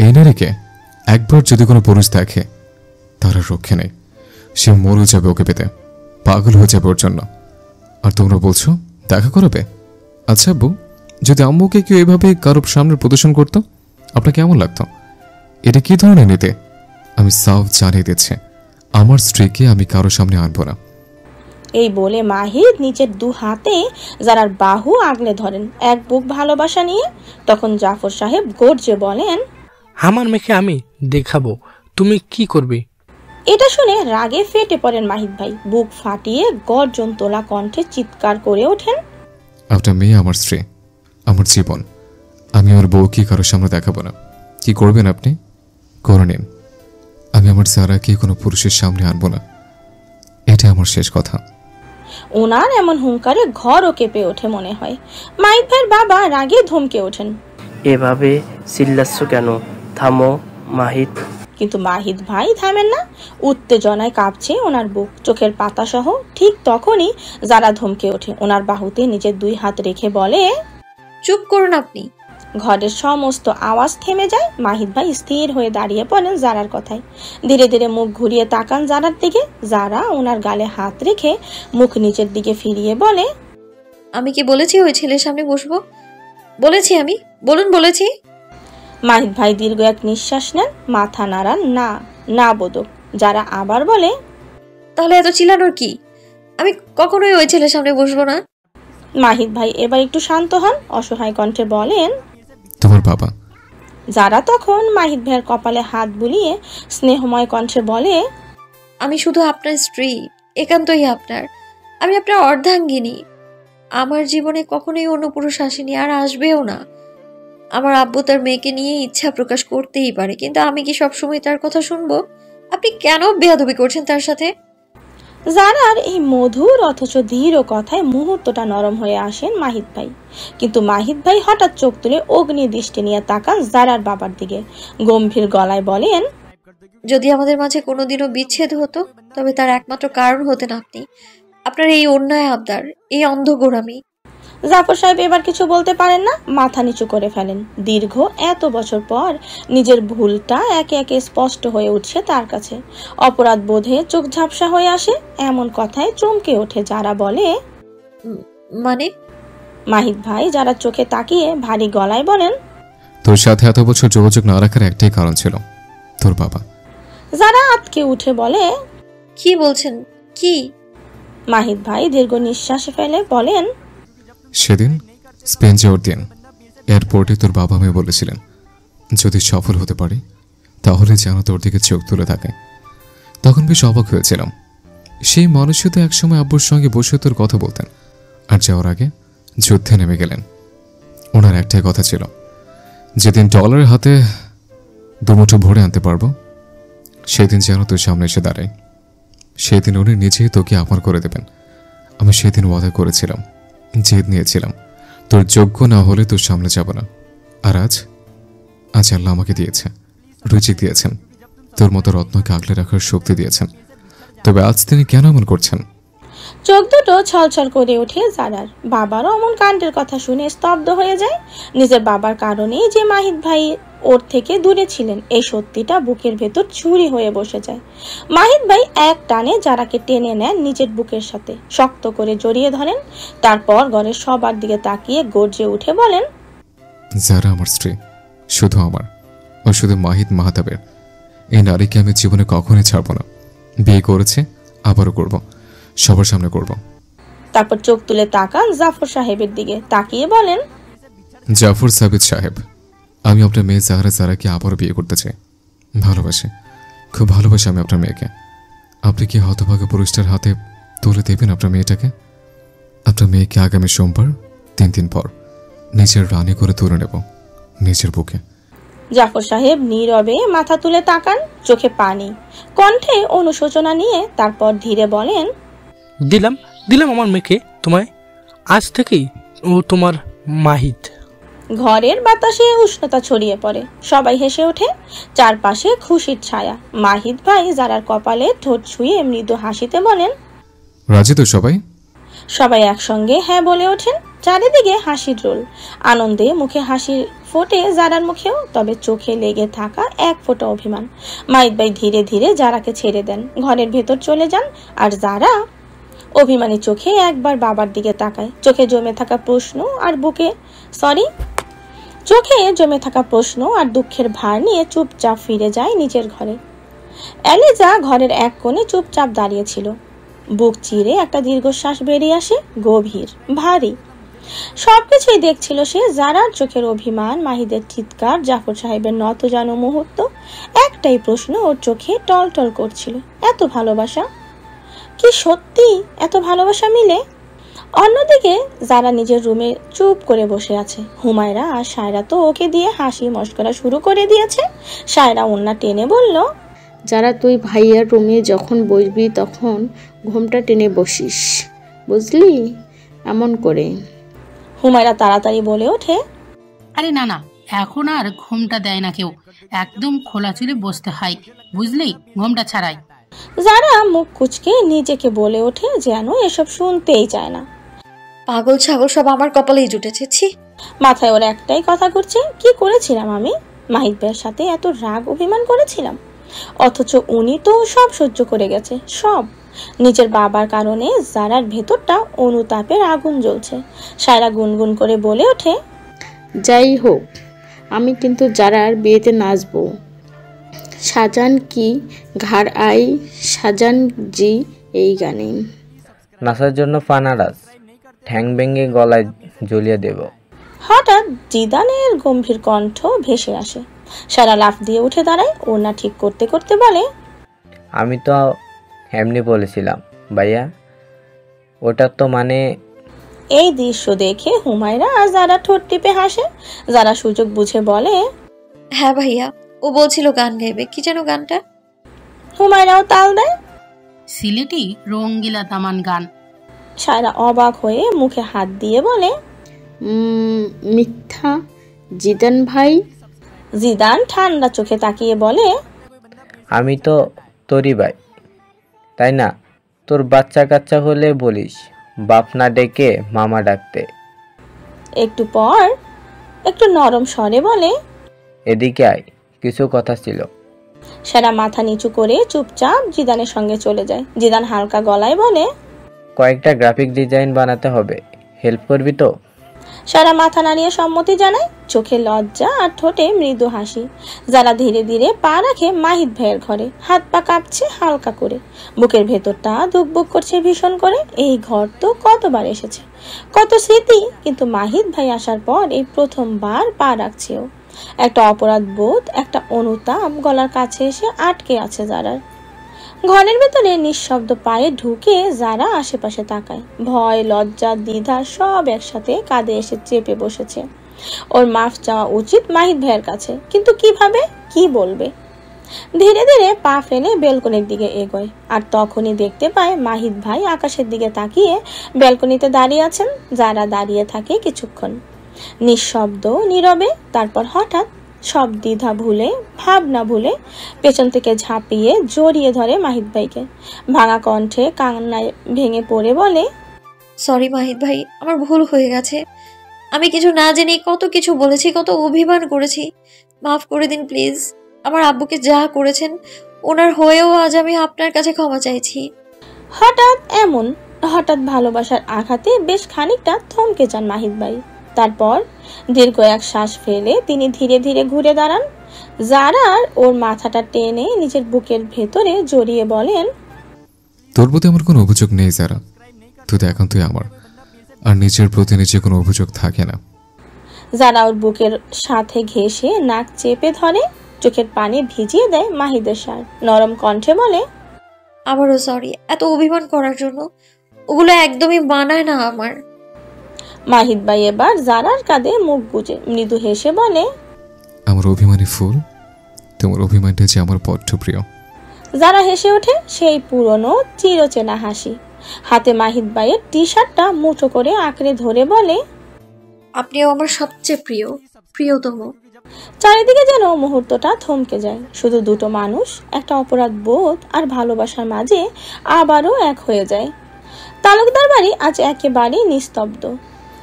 এনে রেখে একবার যদি কোনো পুরুষ দেখে তার রক্ষে নেই। সে মরে যাবে ওকে পেতে, পাগল হয়ে যাবে ওর জন্য। আর তোমরা বলছো দেখা করাবে? আচ্ছা আব্বু, যদি আম্মুকে কেউ এভাবে কারোর সামনে প্রদর্শন করতো আপনার কেমন লাগতো? এটা কি ধরনের নিতে? আমি সাফ জানিয়ে দিচ্ছি, আমার স্ত্রীকে আমি কারোর সামনে আনবো না। এই বলে মাহিদ নিচের দু হাতে যারার বাহু আগলে ধরেন এক বুক ভালোবাসা নিয়ে। তখন জাফর সাহেব গর্জে বলেন, আমার মেয়েকে আমি দেখাবো, তুমি কি করবে? এটা শুনে রাগে ফেটে পড়েন মাহিদ ভাই। বুক ফাটিয়ে গর্জন তোলা কণ্ঠে চিৎকার করে ওঠেন, আপনার মেয়ে আমার স্ত্রী, আমার জীবন। আমি আমার বউ কি কারোর সামনে দেখাবো না। কি করবেন আপনি? করে নিন। আমি আমার জারাকে কোনো পুরুষের সামনে আনবো না, এটা আমার শেষ কথা। ওনার এমন হুঙ্কারে ঘরও কেঁপে ওঠে মনে হয়। মাহিদ ভাইয়ের বাবা রাগে ধমকে ওঠেন, এভাবে চিল্লাচ্ছ কেন? থামো মাহিদ। কিন্তু মাহিদ ভাই থামেন না। উত্তেজনায় কাঁপছে ওনার বুক, চোখের পাতা সহ। ঠিক তখনই যারা ধমকে ওঠে, ওনার বাহুতে নিজের 2 হাত রেখে বলে, চুপ করুন আপনি। ঘরের সমস্ত আওয়াজ থেমে যায়। মাহিদ ভাই স্থির হয়ে দাঁড়িয়ে পড়েন জারার কথায়। ধীরে ধীরে মুখ ঘুরিয়ে তাকান জারার দিকে। জারা ওনার গালে হাত রেখে মুখ নিচের দিকে ফিরিয়ে বলে, আমি কি বলেছি ওই ছেলের সামনে বসবো? বলেছি আমি? বলুন বলেছি। মাহিদ ভাই দীর্ঘ এক নিঃশ্বাস নেন, মাথা নাড়ান না না বোধক। যারা আবার বলে, তাহলে এত চিল্লানোর কি? আমি কখনোই ওই ছেলের সামনে বসবো না। মাহিদ ভাই এবার একটু শান্ত হন, অসহায় কণ্ঠে বলেন, তোমার বাবা। যারা তখন মাহিদ ভাইয়ের কপালে হাত বুলিয়ে স্নেহময় কণ্ঠে বলে, আমি শুধু আপনার স্ত্রী, একান্তই আপনার। আমি আপনার অর্ধাঙ্গিনী। আমার জীবনে কখনোই অন্য পুরুষ আসেনি, আর আসবেও না। আমার আব্বু তার মেয়েকে নিয়ে ইচ্ছা প্রকাশ করতেই পারে, কিন্তু আমি কি সবসময় তার কথা শুনবো? আপনি কেন বেয়াদবি করছেন তার সাথে? জারার এই মধুর অথচ ধীর কথায় মুহূর্তটা নরম হয়ে আসেন মাহিদ ভাই। কিন্তু মাহিদ ভাই হঠাৎ চোখ তুলে অগ্নি দৃষ্টি নিয়ে তাকান জারার বাবার দিকে। গম্ভীর গলায় বলেন, যদি আমাদের মাঝে কোনোদিনও বিচ্ছেদ হতো, তবে তার একমাত্র কারণ হতেন আপনি। আপনার এই অন্যায় আবদার, এই অন্ধ গোড়ামি। জাফর সাহেব এবার কিছু বলতে পারেন না, মাথা নিচু করে ফেলেন। দীর্ঘ এত বছর পর নিজের ভুলটা একে একে স্পষ্ট হয়ে উঠছে তার কাছে। অপরাধ বোধে চোখ ঝাপসা হয়ে আসে। এমন কথায় চমকে ওঠে যারা, বলে, মানে? মাহিদ ভাই যারা চোখে তাকিয়ে ভারী গলায় বলেন, তোর সাথে এত বছর যোগাযোগ না রাখার একটাই কারণ ছিল, তোর বাবা। যারা আটকে উঠে বলে, কি বলছেন? কি? মাহিদ ভাই দীর্ঘ নিঃশ্বাস ফেলে বলেন, সেদিন স্পেন যাওয়ার দিন এয়ারপোর্টে তোর বাবা মেয়ে বলেছিলেন, যদি সফল হতে পারি তাহলে যেন তোর দিকে চোখ তুলে থাকে। তখন বেশ অবাক হয়েছিলাম। সেই মানুষই তো একসময় আব্বুর সঙ্গে বসে তোর কথা বলতেন, আর যাওয়ার আগে যুদ্ধে নেমে গেলেন। ওনার একটাই কথা ছিল, যেদিন ডলারের হাতে দুমুঠো ভরে আনতে পারবো সেদিন যেন তোর সামনে এসে দাঁড়াই। সেদিন উনি নিজেই তোকে আপন করে দেবেন। আমি সেদিন ওয়াদা করেছিলাম, জেদ নিয়েছিলাম, তোর যোগ্য না হলে তোর সামনে যাব না। আর আজ আল্লাহ আমাকে দিয়েছে, রুচি দিয়েছেন, তোর মতো রত্নকে আগলে রাখার শক্তি দিয়েছেন। তবে আজ তিনি কেন এমন করছেন? চোখ দুটো ছলছল করে ওঠে জারার। বাবারও অমন কাণ্ডের কথা শুনে স্তব্ধ হয়ে যায়। নিজের বাবার কারণেই যে মাহিদ ভাই ওর থেকে দূরে ছিলেন, এই সত্যিটা বুকের ভেতর ছুরি হয়ে বসে যায়। মাহিদ ভাই এক টানে যারাকে টেনে নেন নিজের বুকের সাথে, শক্ত করে জড়িয়ে ধরেন। তারপর ঘরের সবার দিকে তাকিয়ে গর্জে উঠে বলেন, যারা আমার স্ত্রী, শুধু আমার, ও শুধু মাহিদ মাহাতাবের। এই নারীকে আমি জীবনে কখনোই ছাড়ব না। বিয়ে করেছে, আবারও করব, সবার সামনে করব। তারপর চোখ তুলে তাকান জাফর সাহেবের দিকে, তাকিয়ে বলেন, জাফর সাবিত সাহেব, আমি আপনার মেয়ে জারাকে আবারও বিয়ে করতে চাই। ভালোবাসি, খুব ভালোবাসি আমি আপনার মেয়েকে। আপনি কি হতভাগা পুরুষটার হাতে তুলে দেবেন আপনার মেয়েটাকে? আপনার মেয়েকে আগামী সোমবার 3 দিন পর নিজের রানী করে তুলে নেব নিজের বুকে। জাফর সাহেব নীরবে মাথা তুলে তাকান, চোখে পানি, কণ্ঠে অনুশোচনা নিয়ে। তারপর ধীরে বলেন, দিলাম দিলাম আমার মেয়েকে তোমায়, আজ থেকেই ও তোমার মাহিদ। ঘরের বাতাসে উষ্ণতা ছড়িয়ে পড়ে, সবাই হেসে ওঠে। চারপাশে খুশির ছায়া। মাহিদ ভাই যারার কপালে ঠোঁট ছুঁয়ে মৃদু হাসিতে বলেন, রাজি তো সবাই? সবাই একসঙ্গে হ্যাঁ বলে ওঠেন। চারিদিকে হাসির রোল। আনন্দে মুখে হাসি ফোটে যারার মুখেও, তবে চোখে লেগে থাকা এক ফোঁটা অভিমান। মাহিদ ভাই ধীরে ধীরে যারাকে ছেড়ে দেন, ঘরের ভেতর চলে যান। আর যারা অভিমানী চোখে একবার বাবার দিকে তাকায়। চোখে জমে থাকা প্রশ্ন আর দুঃখের ভার নিয়ে চুপচাপ ফিরে যায় নিজের ঘরে। এলিজা ঘরের এক কোণে চুপচাপ দাঁড়িয়ে ছিল। বুক চিরে একটা দীর্ঘশ্বাস বেরিয়ে আসে, গভীর, ভারী। সবকিছুই দেখছিল সে, যারার চোখের অভিমান, মাহিদের চিৎকার, জাফর সাহেবের নত জানো মুহূর্ত। একটাই প্রশ্ন ওর চোখে টলটল করছিল, এত ভালোবাসা কি সত্যি এত ভালোবাসা মিলে? অন্যদিকে যারা নিজের রুমে চুপ করে বসে আছে। হুমায়রা আর সায়রা তো ওকে দিয়ে হাসি মশকরা শুরু করে দিয়েছে। সায়রা ওন্না টেনে বলল, যারা তুই ভাইয়ার রুমে যখন বসবি তখন ঘুমটা টেনে বসিস, বুঝলি? এমন করে। হুমায়রা তাড়াতাড়ি বলে ওঠে, আরে না না, এখন আর ঘুমটা দেয় না কেউ, একদম খোলা চুলে বসতে হয়, বুঝলি, ঘুমটা ছাড়াই। যারা মুখ কুচকে নিজেকে বলে ওঠে যেন এসব শুনতেই চায় না। পাগল ছাগল সব আমার কপালেই জুটেছে। ছি, মাথায় ওর একটাই কথা ঘুরছে, কি করেছিলাম আমি? মাহিদ ভাইয়ের সাথে এত রাগ অভিমান করেছিলাম, অথচ উনি তো সব সহ্য করে গেছে, সব। নিজের বাবার কারণে যারার ভেতরটা অনুতাপের আগুন জ্বলছে। সায়রা গুনগুন করে বলে ওঠে, যাই হোক, আমি কিন্তু যারার বিয়েতে নাচবো। সাজান কি ঘাড় আই সাজান জি, এই গানে নাচার জন্য ফানারাস ঠ্যাং ভেঙে গলায় ঝুলিয়ে দেব। হঠাৎ জিদানের গম্ভীর কণ্ঠ ভেসে আসে। সারা লাফ দিয়ে উঠে দাঁড়ায়, ওড়না ঠিক করতে করতে বলে, আমি তো এমনি বলেছিলাম ভাইয়া, ওটা তো মানে। এই দৃশ্য দেখে হুমায়রা আর যারা ঠোঁট টিপে হাসে। যারা সুযোগ বুঝে বলে, হ্যাঁ ভাইয়া, ও বলছিল গান গাইবে, কি যেন গানটা? হুমায়রাও তাল দেয়, সিলেটি রঙ্গিলা দামান গান। সায়রা অবাক হয়ে মুখে হাত দিয়ে বলে, মিথ্যা জিদান ভাই। জিদান ঠান্ডা চোখে তাকিয়ে বলে, আমি তো তোরই ভাই, তাই না? তোর বাচ্চা কাচ্চা হলে বলিস বাপ না ডেকে মামা ডাকতে। একটু পর একটু নরম স্বরে বলে, এদিকে আয়, কিছু কথা ছিল। সারা মাথা নিচু করে চুপচাপ জিদানের সঙ্গে চলে যায়। জিদান হালকা গলায় বলে, কয়েকটা গ্রাফিক ডিজাইন বানাতে হবে, হেল্প করবি তো? সারা মাথা নাড়িয়ে সম্মতি জানায়, চোখে লজ্জা আর ঠোঁটে মৃদু হাসি। যারা ধীরে ধীরে পা রাখে মাহিদ ভাইয়ের ঘরে। হাত পা কাঁপছে হালকা করে, বুকের ভেতরটা ধুকবুক করছে ভীষণ করে। এই ঘর তো কতবার এসেছে, কত স্মৃতি, কিন্তু মাহিদ ভাই আসার পর এই প্রথমবার পা রাখছেও। একটা অপরাধ বোধ, একটা অনুতাপ গলার কাছে এসে আটকে আছে যারার। ঘরের ভেতরে নিঃশব্দ পায়ে ঢুকে যারা আশেপাশে তাকায়। ভয়, লজ্জা, দ্বিধা সব একসাথে কাঁধে এসে চেপে বসেছে। ওর মাফ চাওয়া উচিত মাহিদ ভাইয়ের কাছে, কিন্তু কিভাবে, কি বলবে? ধীরে ধীরে পা ফেলে বেলকনির দিকে এগোয়, আর তখনই দেখতে পায় মাহিদ ভাই আকাশের দিকে তাকিয়ে ব্যালকনিতে দাঁড়িয়ে আছেন। যারা দাঁড়িয়ে থাকে কিছুক্ষণ নিঃশব্দ, নীরবে। তারপর হঠাৎ সব দ্বিধা ভুলে, ভাবনা ভুলে পেছন থেকে ঝাঁপিয়ে জড়িয়ে ধরে মাহিদ ভাইকে। ভাঙা কণ্ঠে কান্নায় ভেঙে পড়ে বলে, সরি মাহিদ ভাই, আমার ভুল হয়ে গেছে। আমি কিছু না জেনে কত কিছু বলেছি, কত অভিমান করেছি। মাফ করে দিন প্লিজ। আমার আব্বুকে যা করেছেন ওনার হয়েও আজ আমি আপনার কাছে ক্ষমা চাইছি। হঠাৎ ভালোবাসার আঘাতে বেশ খানিকটা থমকে যান মাহিদ ভাই। তারপর দীর্ঘ এক শ্বাস ফেলে তিনি ধীরে ধীরে ঘুরে দাঁড়ান। জারার ওর মাথাটা টেনে নিজের বুকের ভেতরে জড়িয়ে বলেন, তোর প্রতি আমার কোনো অভিযোগ নেই যারা, তুই এখন তুই আমার, আর নিজের প্রতি নিজে কোনো অভিযোগ থাকে না। যারা ওর বুকের সাথে ঘেঁষে নাক চেপে ধরে, চোখের পানি ভিজিয়ে দেয় মাহিদের সার। নরম কণ্ঠে বলে, আবারও সরি এত অভিমান করার জন্য, ওগুলো একদমই মানায় না আমার। মাহিদ ভাই এবার জারার কাঁধে মুখ গুজে মৃদু হেসে বলে, আমার অভিমানী ফুল, তোমার অভিমানটা যে আমার বড্ড প্রিয়। যারা হেসে ওঠে, সেই পুরনো চিরচেনা হাসি। হাতে মাহিদ ভাইয়ের টি শার্টটা মুঠো করে আঁকড়ে ধরে বলে, আপনিও আমার সবচেয়ে প্রিয়তম। চারিদিকে যেন মুহূর্তটা থমকে যায়। শুধু দুটো মানুষ, একটা অপরাধ বোধ আর ভালোবাসার মাঝে আবারও এক হয়ে যায়। তালুকদার বাড়ি আজ একেবারেই নিস্তব্ধ।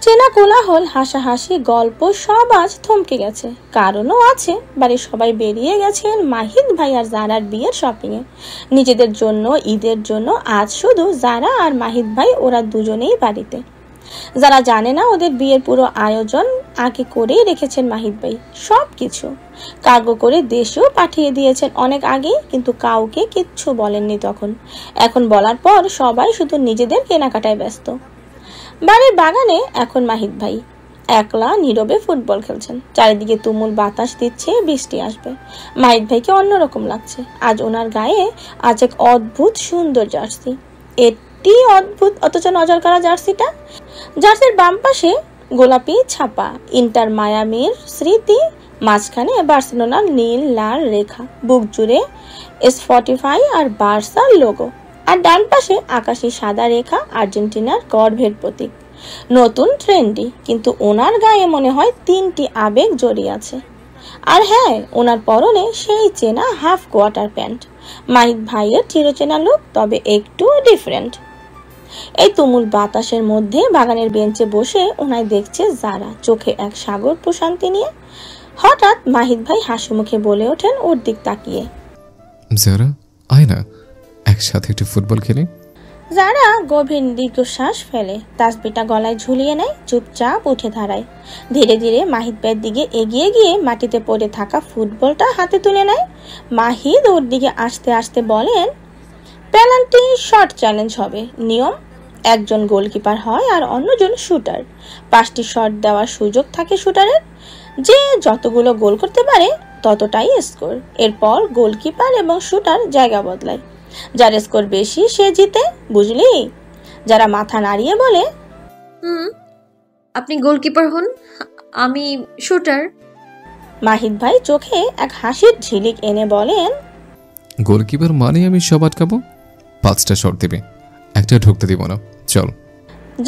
চেনা কোলাহল, হাসাহাসি, গল্প সব আজ থমকে গেছে। কারণও আছে, বাড়ির সবাই বেরিয়ে গেছেন মাহিদ ভাই আর জারার বিয়ের শপিংয়ে। নিজেদের জন্য, ঈদের জন্য আজ শুধু জারা আর মাহিদ ভাই, ওরা দুজনেই বাড়িতে। যারা জানে না ওদের বিয়ের পুরো আয়োজন আগে করেই রেখেছেন মাহিদ ভাই, সব কিছু কার্গো করে দেশেও পাঠিয়ে দিয়েছেন অনেক আগেই, কিন্তু কাউকে কিচ্ছু বলেননি তখন। এখন বলার পর সবাই শুধু নিজেদের কেনাকাটায় ব্যস্ত। বাড়ির বাগানে এখন মাহিদ ভাই একলা নীরবে ফুটবল খেলছেন। চারিদিকে তুমুল বাতাস দিচ্ছে, বৃষ্টি আসবে। মাহিদ ভাইকে অন্যরকম লাগছে। আজ ওনার গায়ে আজ এক অদ্ভুত সুন্দর জার্সি। এটি অদ্ভুত অথচ নজর কাড়া জার্সিটা। জার্সির বাম পাশে গোলাপি ছাপা ইন্টার মায়ামির স্মৃতি, মাঝখানে বার্সেলোনার নীল লাল রেখা, বুক জুড়ে S45 আর বার্সার লোগো, আর ডান পাশে আকাশী সাদা রেখা, আর্জেন্টিনার গর্ভের প্রতীক। নতুন ট্রেন্ডি, কিন্তু ওনার গায়ে মনে হয় 3টি আবেগ জড়িয়ে আছে। আর হ্যাঁ, ওনার পরনে সেই চেনা হাফ কোয়ার্টার প্যান্ট। মাহিদ ভাইয়ের চিরচেনা লুক, তবে একটু ডিফারেন্ট। এই তুমুল বাতাসের মধ্যে বাগানের বেঞ্চে বসে ওনায় দেখছে যারা, চোখে এক সাগর প্রশান্তি নিয়ে। হঠাৎ মাহিদ ভাই হাসি মুখে বলে ওঠেন ওর দিক তাকিয়ে, যারা আয় না, একসাথে একটু ফুটবল খেলে। যারা গভীর দীর্ঘশ্বাস ফেলে, তাসবিটা গলায় ঝুলিয়ে নেয়, চুপচাপ উঠে দাঁড়ায়। ধীরে ধীরে মাহিদ ভাইয়ের দিকে এগিয়ে গিয়ে মাটিতে পড়ে থাকা ফুটবলটা হাতে তুলে নেয়। মাহিদ ওর দিকে আসতে আসতে বলেন, পেনাল্টি শট চ্যালেঞ্জ হবে। নিয়ম, একজন গোলকিপার হয় আর অন্যজন শুটার। 5টি শট দেওয়ার সুযোগ থাকে শুটারের। যে যতগুলো গোল করতে পারে ততটাই স্কোর। এরপর গোলকিপার এবং শুটার জায়গা বদলায়। যার স্কোর বেশি সে জিতে, বুঝলি? যারা মাথা নাড়িয়ে বলে, আপনি গোলকিপার হন, আমি শুটার। মাহিদ ভাই চোখে এক হাসির ঝিলিক এনে বলেন, গোলকিপার মানে আমি সব আটকাবো। 5টা শট দেবে, একটা ঢুকতে দিব না, চল।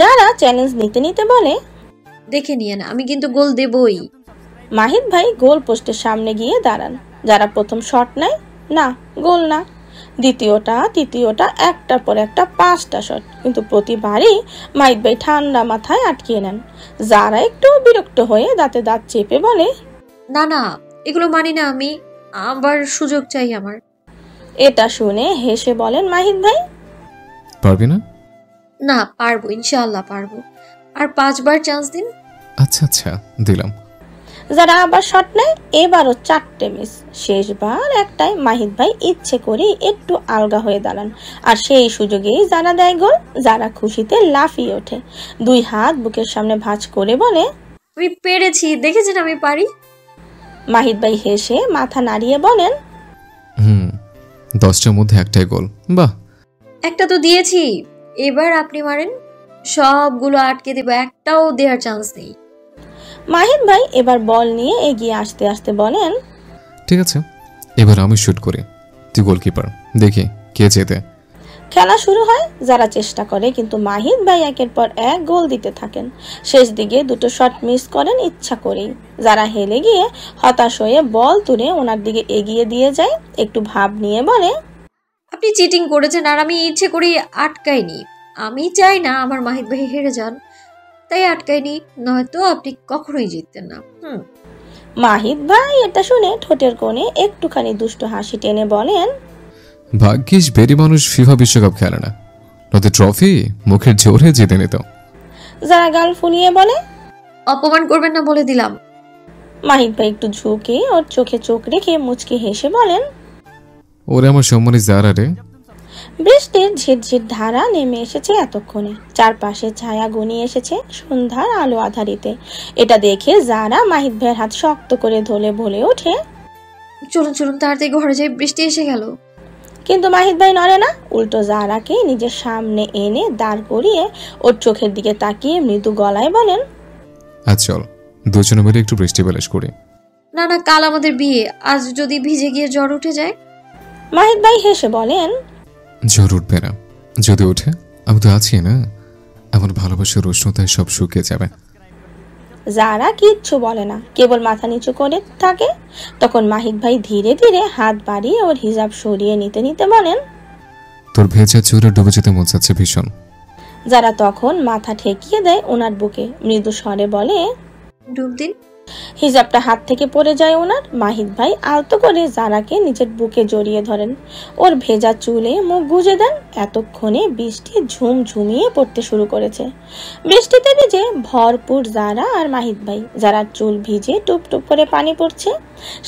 যারা চ্যালেঞ্জ নিতে নিতে বলে, দেখে নিয়ে না, আমি কিন্তু গোল দেবই। মাহিদ ভাই গোল পোস্টের সামনে গিয়ে দাঁড়ান। যারা প্রথম শট নেয়, না গোল না। দ্বিতীয়টা, তৃতীয়টা, একটার পর একটা 5টা শট, কিন্তু প্রতিবারই মাহিদ ভাই ঠান্ডা মাথায় আটকিয়ে নেন। যারা একটু বিরক্ত হয়ে দাঁতে দাঁত চেপে বলে, না না, এগুলো মানি না আমি, আবার সুযোগ চাই আমার। এটা শুনে হেসে বলেন মাহিদ ভাই, পারবি না? না, পারবো, ইনশাআল্লাহ পারবো। আর 5বার চান্স দিন। আচ্ছা আচ্ছা, দিলাম। যারা আবার শট নেয়, এবারও 4টে মিস। শেষবার একটাই মাহিদ ভাই ইচ্ছে করে একটু আলগা হয়ে দাঁড়ান, আর সেই সুযোগেই যারা দেয় গোল। যারা খুশিতে লাফিয়ে ওঠে, 2 হাত বুকের সামনে ভাঁজ করে বলে, আমি পেরেছি, দেখেছেন আমি পারি। মাহিদ ভাই হেসে মাথা নাড়িয়ে বলেন, 10টার মধ্যে একটাই গোল, বাহ। একটা তো দিয়েছি, এবার আপনি মারেন। সবগুলো আটকে দেব, একটাও দেওয়ার চান্স নেই। মাহিদ ভাই এবার বল নিয়ে এগিয়ে আসতে আসতে বলেন, ঠিক আছে, এবার আমি শুট করি, তুই গোলকিপার, দেখি কে জেতে। খেলা শুরু হয়। যারা চেষ্টা করে, কিন্তু মাহিদ ভাই একের পর এক গোল দিতে থাকেন। শেষ দিকে 2টো শট মিস করেন ইচ্ছা করেই। যারা হেলে গিয়ে হতাশ হয়ে বল তুলে ওনার দিকে এগিয়ে দিয়ে যায়। একটু ভাব নিয়ে বলে, আপনি চিটিং করেছেন, আর আমি ইচ্ছে করেই আটকাইনি। আমি চাই না আমার মাহিদ ভাই হেরে যান, তাই আটকাইনি, নয়তো আপনি কখনোই জিততেন না। মাহিদ ভাই এটা শুনে ঠোঁটের কোণে একটুখানি দুষ্ট হাসি টেনে বলেন, ভাগ্যিস বেরি মানুষ ফিফা বিশ্বকাপ খেলে না, নয়তো ট্রফি মুখের জোরে জিতে নিত। যারা গাল ফুলিয়ে বলে, অপমান করবেন না বলে দিলাম। মাহিদ ভাই একটু ঝুঁকে ওর চোখে চোখ রেখে মুচকি হেসে বলেন, ওরে আমার সম্মানী যারা রে। বৃষ্টির ঝিরঝির ধারা নেমে এসেছে এতক্ষণে। চারপাশে ছায়া ঘনিয়ে এসেছে সন্ধ্যার আলো আধারিতে। এটা দেখে যারা মাহিদ ভাইয়ের হাত শক্ত করে ধরে বলে ওঠে, চলুন চলুন, তাড়াতাড়ি ঘরে যাই, বৃষ্টি এসে গেল। কিন্তু মাহিদ ভাই নড়ে না, উল্টো জারাকে নিজের সামনে এনে দাঁড় করিয়ে ওর চোখের দিকে তাকিয়ে মৃদু গলায় বলেন, আজ চল দুজনে মিলে একটু বৃষ্টি বালিশ করি। না না, কাল আমাদের বিয়ে, আজ যদি ভিজে গিয়ে জ্বর উঠে যায়। মাহিদ ভাই হেসে বলেন, জ্বর উঠবে না, যদি ওঠে আমি তো আছি না, আমার ভালোবাসার উষ্ণতায় সব শুকিয়ে যাবে। যারা কিচ্ছু বলে না, কেবল মাথা নিচু করে থাকে। তখন মাহিদ ভাই ধীরে ধীরে হাত বাড়িয়ে ওর হিজাব সরিয়ে নিতে নিতে বলেন, তোর ভেজা চুলে ডুবে যেতে মন চাচ্ছে ভীষণ। যারা তখন মাথা ঠেকিয়ে দেয় ওনার বুকে, মৃদু স্বরে বলে, ডুব দিন। হিজাবটা হাত থেকে পড়ে যায় ওনার। মাহিদ ভাই আলতো করে জারাকে নিজের বুকে জড়িয়ে ধরেন, ওর ভেজা চুলে মুখ গুজে দেন। এতক্ষণে বৃষ্টি ঝুমঝুমিয়ে পড়তে শুরু করেছে। বৃষ্টিতে ভিজে ভরপুর জারা আর মাহিদ ভাই। জারার চুল ভিজে টুপ টুপ করে পানি পড়ছে।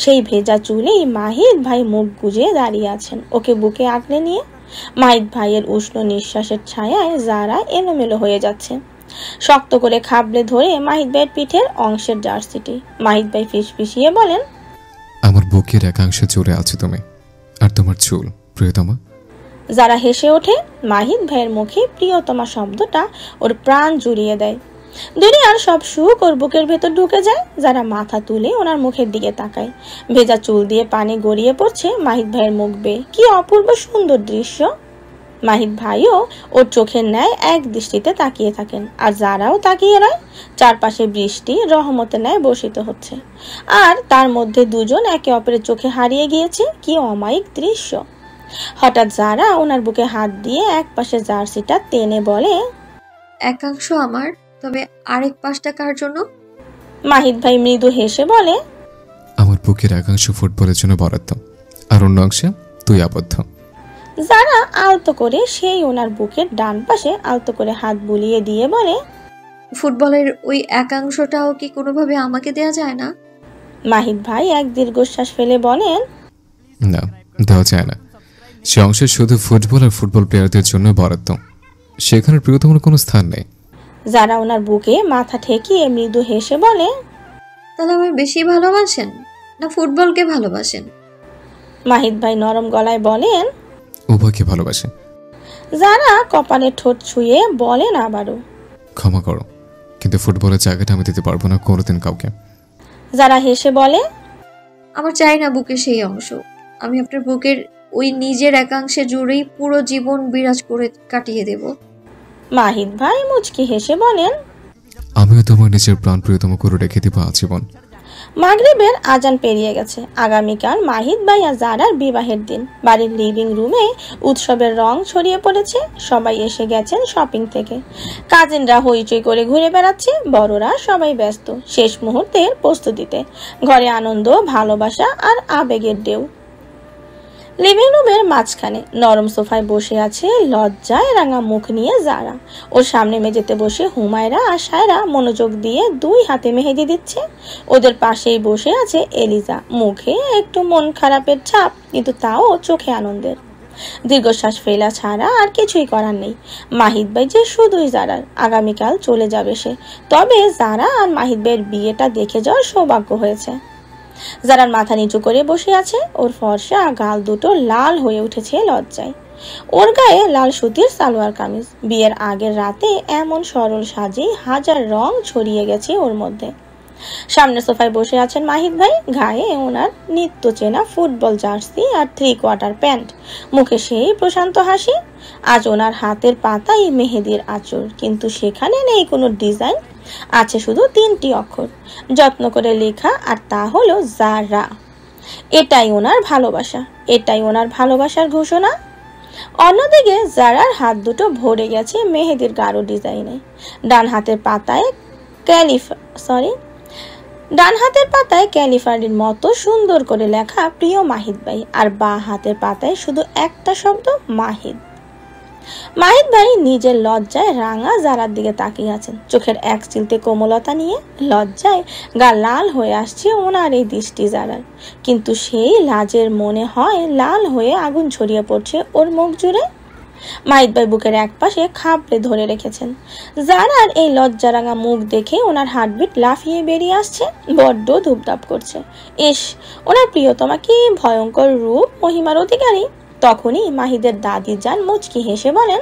সেই ভেজা চুলেই মাহিদ ভাই মুখ গুজে দাঁড়িয়ে আছেন, ওকে বুকে আঁকড়ে নিয়ে। মাহিদ ভাইয়ের উষ্ণ নিঃশ্বাসের ছায়ায় জারা এলোমেলো হয়ে যাচ্ছে। শক্ত করে খাবলে ধরে মাহিদ ভাইয়ের পিঠের অংশের জার্সিটি। মাহিদ ভাই ফিসফিসিয়ে বলেন, আমার বুকের একাংশে জুড়ে আছে তুমি, আর তোমার চুল প্রিয়তমা। যারা হেসে ওঠে। মাহিদ ভাইয়ের মুখে প্রিয়তমা শব্দটা ওর প্রাণ জুড়িয়ে দেয়। দুনিয়ার সব সুখ ওর বুকের ভেতর ঢুকে যায়। যারা মাথা তুলে ওনার মুখের দিকে তাকায়, ভেজা চুল দিয়ে পানি গড়িয়ে পড়ছে মাহিদ ভাইয়ের মুখ বেয়ে। কি অপূর্ব সুন্দর দৃশ্য। মাহিদ ভাইও ওর চোখের ন্যায় এক দৃষ্টিতে তাকিয়ে থাকেন, আর যারাও তাকিয়ে রয়। চারপাশে বৃষ্টি রহমতের ন্যায় বর্ষিত হচ্ছে, আর তার মধ্যে দুজন একে অপরের চোখে হারিয়ে গিয়েছে। কি অমায়িক দৃশ্য। হঠাৎ যারা ওনার বুকে হাত দিয়ে এক পাশে জার্সিটা টেনে বলে, একাংশ আমার, তবে আরেক পাশটা কার জন্য? মাহিদ ভাই মৃদু হেসে বলে, আমার বুকের একাংশ ফুটবলের জন্য বরাদ্দ, আর অন্য অংশে তুই আবদ্ধ। যারা আলতো করে সেই ওনার বুকের ডান পাশে আলতো করে হাত বুলিয়ে দিয়ে বলে, ফুটবলের ওই একাংশটাও কি কোনোভাবে আমাকে দেয়া যায় না? মাহিদ ভাই এক দীর্ঘশ্বাস ফেলে বলেন, না, দেওয়া যায় না। সে অংশে শুধু ফুটবল আর ফুটবল প্লেয়ারদের জন্য বরাদ্দ, সেখানে প্রিয়তমার কোনো স্থান নেই। যারা ওনার বুকে মাথা ঠেকিয়ে মৃদু হেসে বলে, তাহলে আমায় বেশি ভালোবাসেন না ফুটবলকে ভালোবাসেন? মাহিদ ভাই নরম গলায় বলেন, উভয়কে ভালোবাসে। যারা কপালে ঠোঁট ছুঁয়ে বলেন আবারও, ক্ষমা করো, কিন্তু ফুটবলের জায়গাটা আমি দিতে পারবো না কোনোদিন কাউকে। যারা হেসে বলে, আমার চাই না বুকের সেই অংশ। আমি আপনার বুকের ওই নিজের একাংশে জুড়েই পুরো জীবন বিরাজ করে কাটিয়ে দেব। মাহিদ ভাই মুচকি হেসে বলেন, আমিও তোমার নিজের প্রাণ প্রিয়তম করে রেখে দিব আজীবন। মাগরিবের আজান পেরিয়ে গেছে। আগামীকাল মাহিদ ভাই আর জারার বিবাহের দিন। বাড়ির লিভিং রুমে উৎসবের রং ছড়িয়ে পড়েছে। সবাই এসে গেছেন শপিং থেকে। কাজিনরা হইচই করে ঘুরে বেড়াচ্ছে, বড়রা সবাই ব্যস্ত শেষ মুহূর্তের প্রস্তুতিতে। ঘরে আনন্দ, ভালোবাসা আর আবেগের ঢেউ। লিভিং রুমের মাঝখানে নরম সোফায় বসে আছে লজ্জায় রাঙা মুখ নিয়ে যারা। ওর সামনে মেঝেতে বসে হুমায়রা আর সায়রা মনোযোগ দিয়ে দুই হাতে মেহেদি দিচ্ছে। ওদের পাশেই বসে আছে এলিজা, মুখে একটু মন খারাপের ছাপ, কিন্তু তাও চোখে আনন্দের। দীর্ঘশ্বাস ফেলা ছাড়া আর কিছুই করার নেই। মাহিদ ভাই যে শুধুই যারার, আগামীকাল চলে যাবে সে। তবে যারা আর মাহিদ ভাইয়ের বিয়েটা দেখে যাওয়ার সৌভাগ্য হয়েছে। যারার মাথা নিচু করে বসে আছে, ওর ফর্সা গাল দুটো লাল হয়ে উঠেছে লজ্জায়। ওর গায়ে লাল সুতির সালোয়ার কামিজ। বিয়ের আগের রাতে এমন সরল সাজে হাজার রং ছড়িয়ে গেছে ওর মধ্যে। সামনে সোফায় বসে আছেন মাহিদ ভাই, গায়ে ওনার নিত্য চেনা ফুটবল জার্সি আর 3/4 প্যান্ট, মুখে সেই প্রশান্ত হাসি। আজ ওনার হাতের পাতায় মেহেদির আঁচড়, কিন্তু সেখানে নেই কোনো ডিজাইন, আছে শুধু 3টি অক্ষর যত্ন করে লেখা, আর তা হলো যারা। এটাই ওনার ভালোবাসা, এটাই ওনার ভালোবাসার ঘোষণা। অন্যদিকে যারার হাত দুটো ভরে গেছে মেহেদির গাঢ় ডিজাইনে। ডান হাতের পাতায় ক্যালিফারির মতো সুন্দর করে লেখা প্রিয় মাহিদ ভাই, আর বাঁ হাতের পাতায় শুধু একটা শব্দ মাহিদ। মাহিদ ভাই নিজের লজ্জায় রাঙা যারার দিকে তাকিয়ে আছেন, চোখের এক চিলতে কোমলতা নিয়ে। লজ্জায় গা লাল হয়ে আসছে ওনার এই দৃষ্টি যারার, কিন্তু সেই লাজের মনে হয় লাল হয়ে আগুন ছড়িয়ে পড়ছে ওর মুখ জুড়ে। মাহিদ ভাই বুকের এক পাশে খাবড়ে ধরে রেখেছেন। যারার এই লজ্জা রাঙা মুখ দেখে ওনার হার্টবিট লাফিয়ে বেরিয়ে আসছে, বড্ড ধূপধাপ করছে। ইস, ওনার প্রিয়তমা কি ভয়ঙ্কর রূপ মহিমার অধিকারী। তখনই মাহিদের দাদি যান মুচকি হেসে বলেন,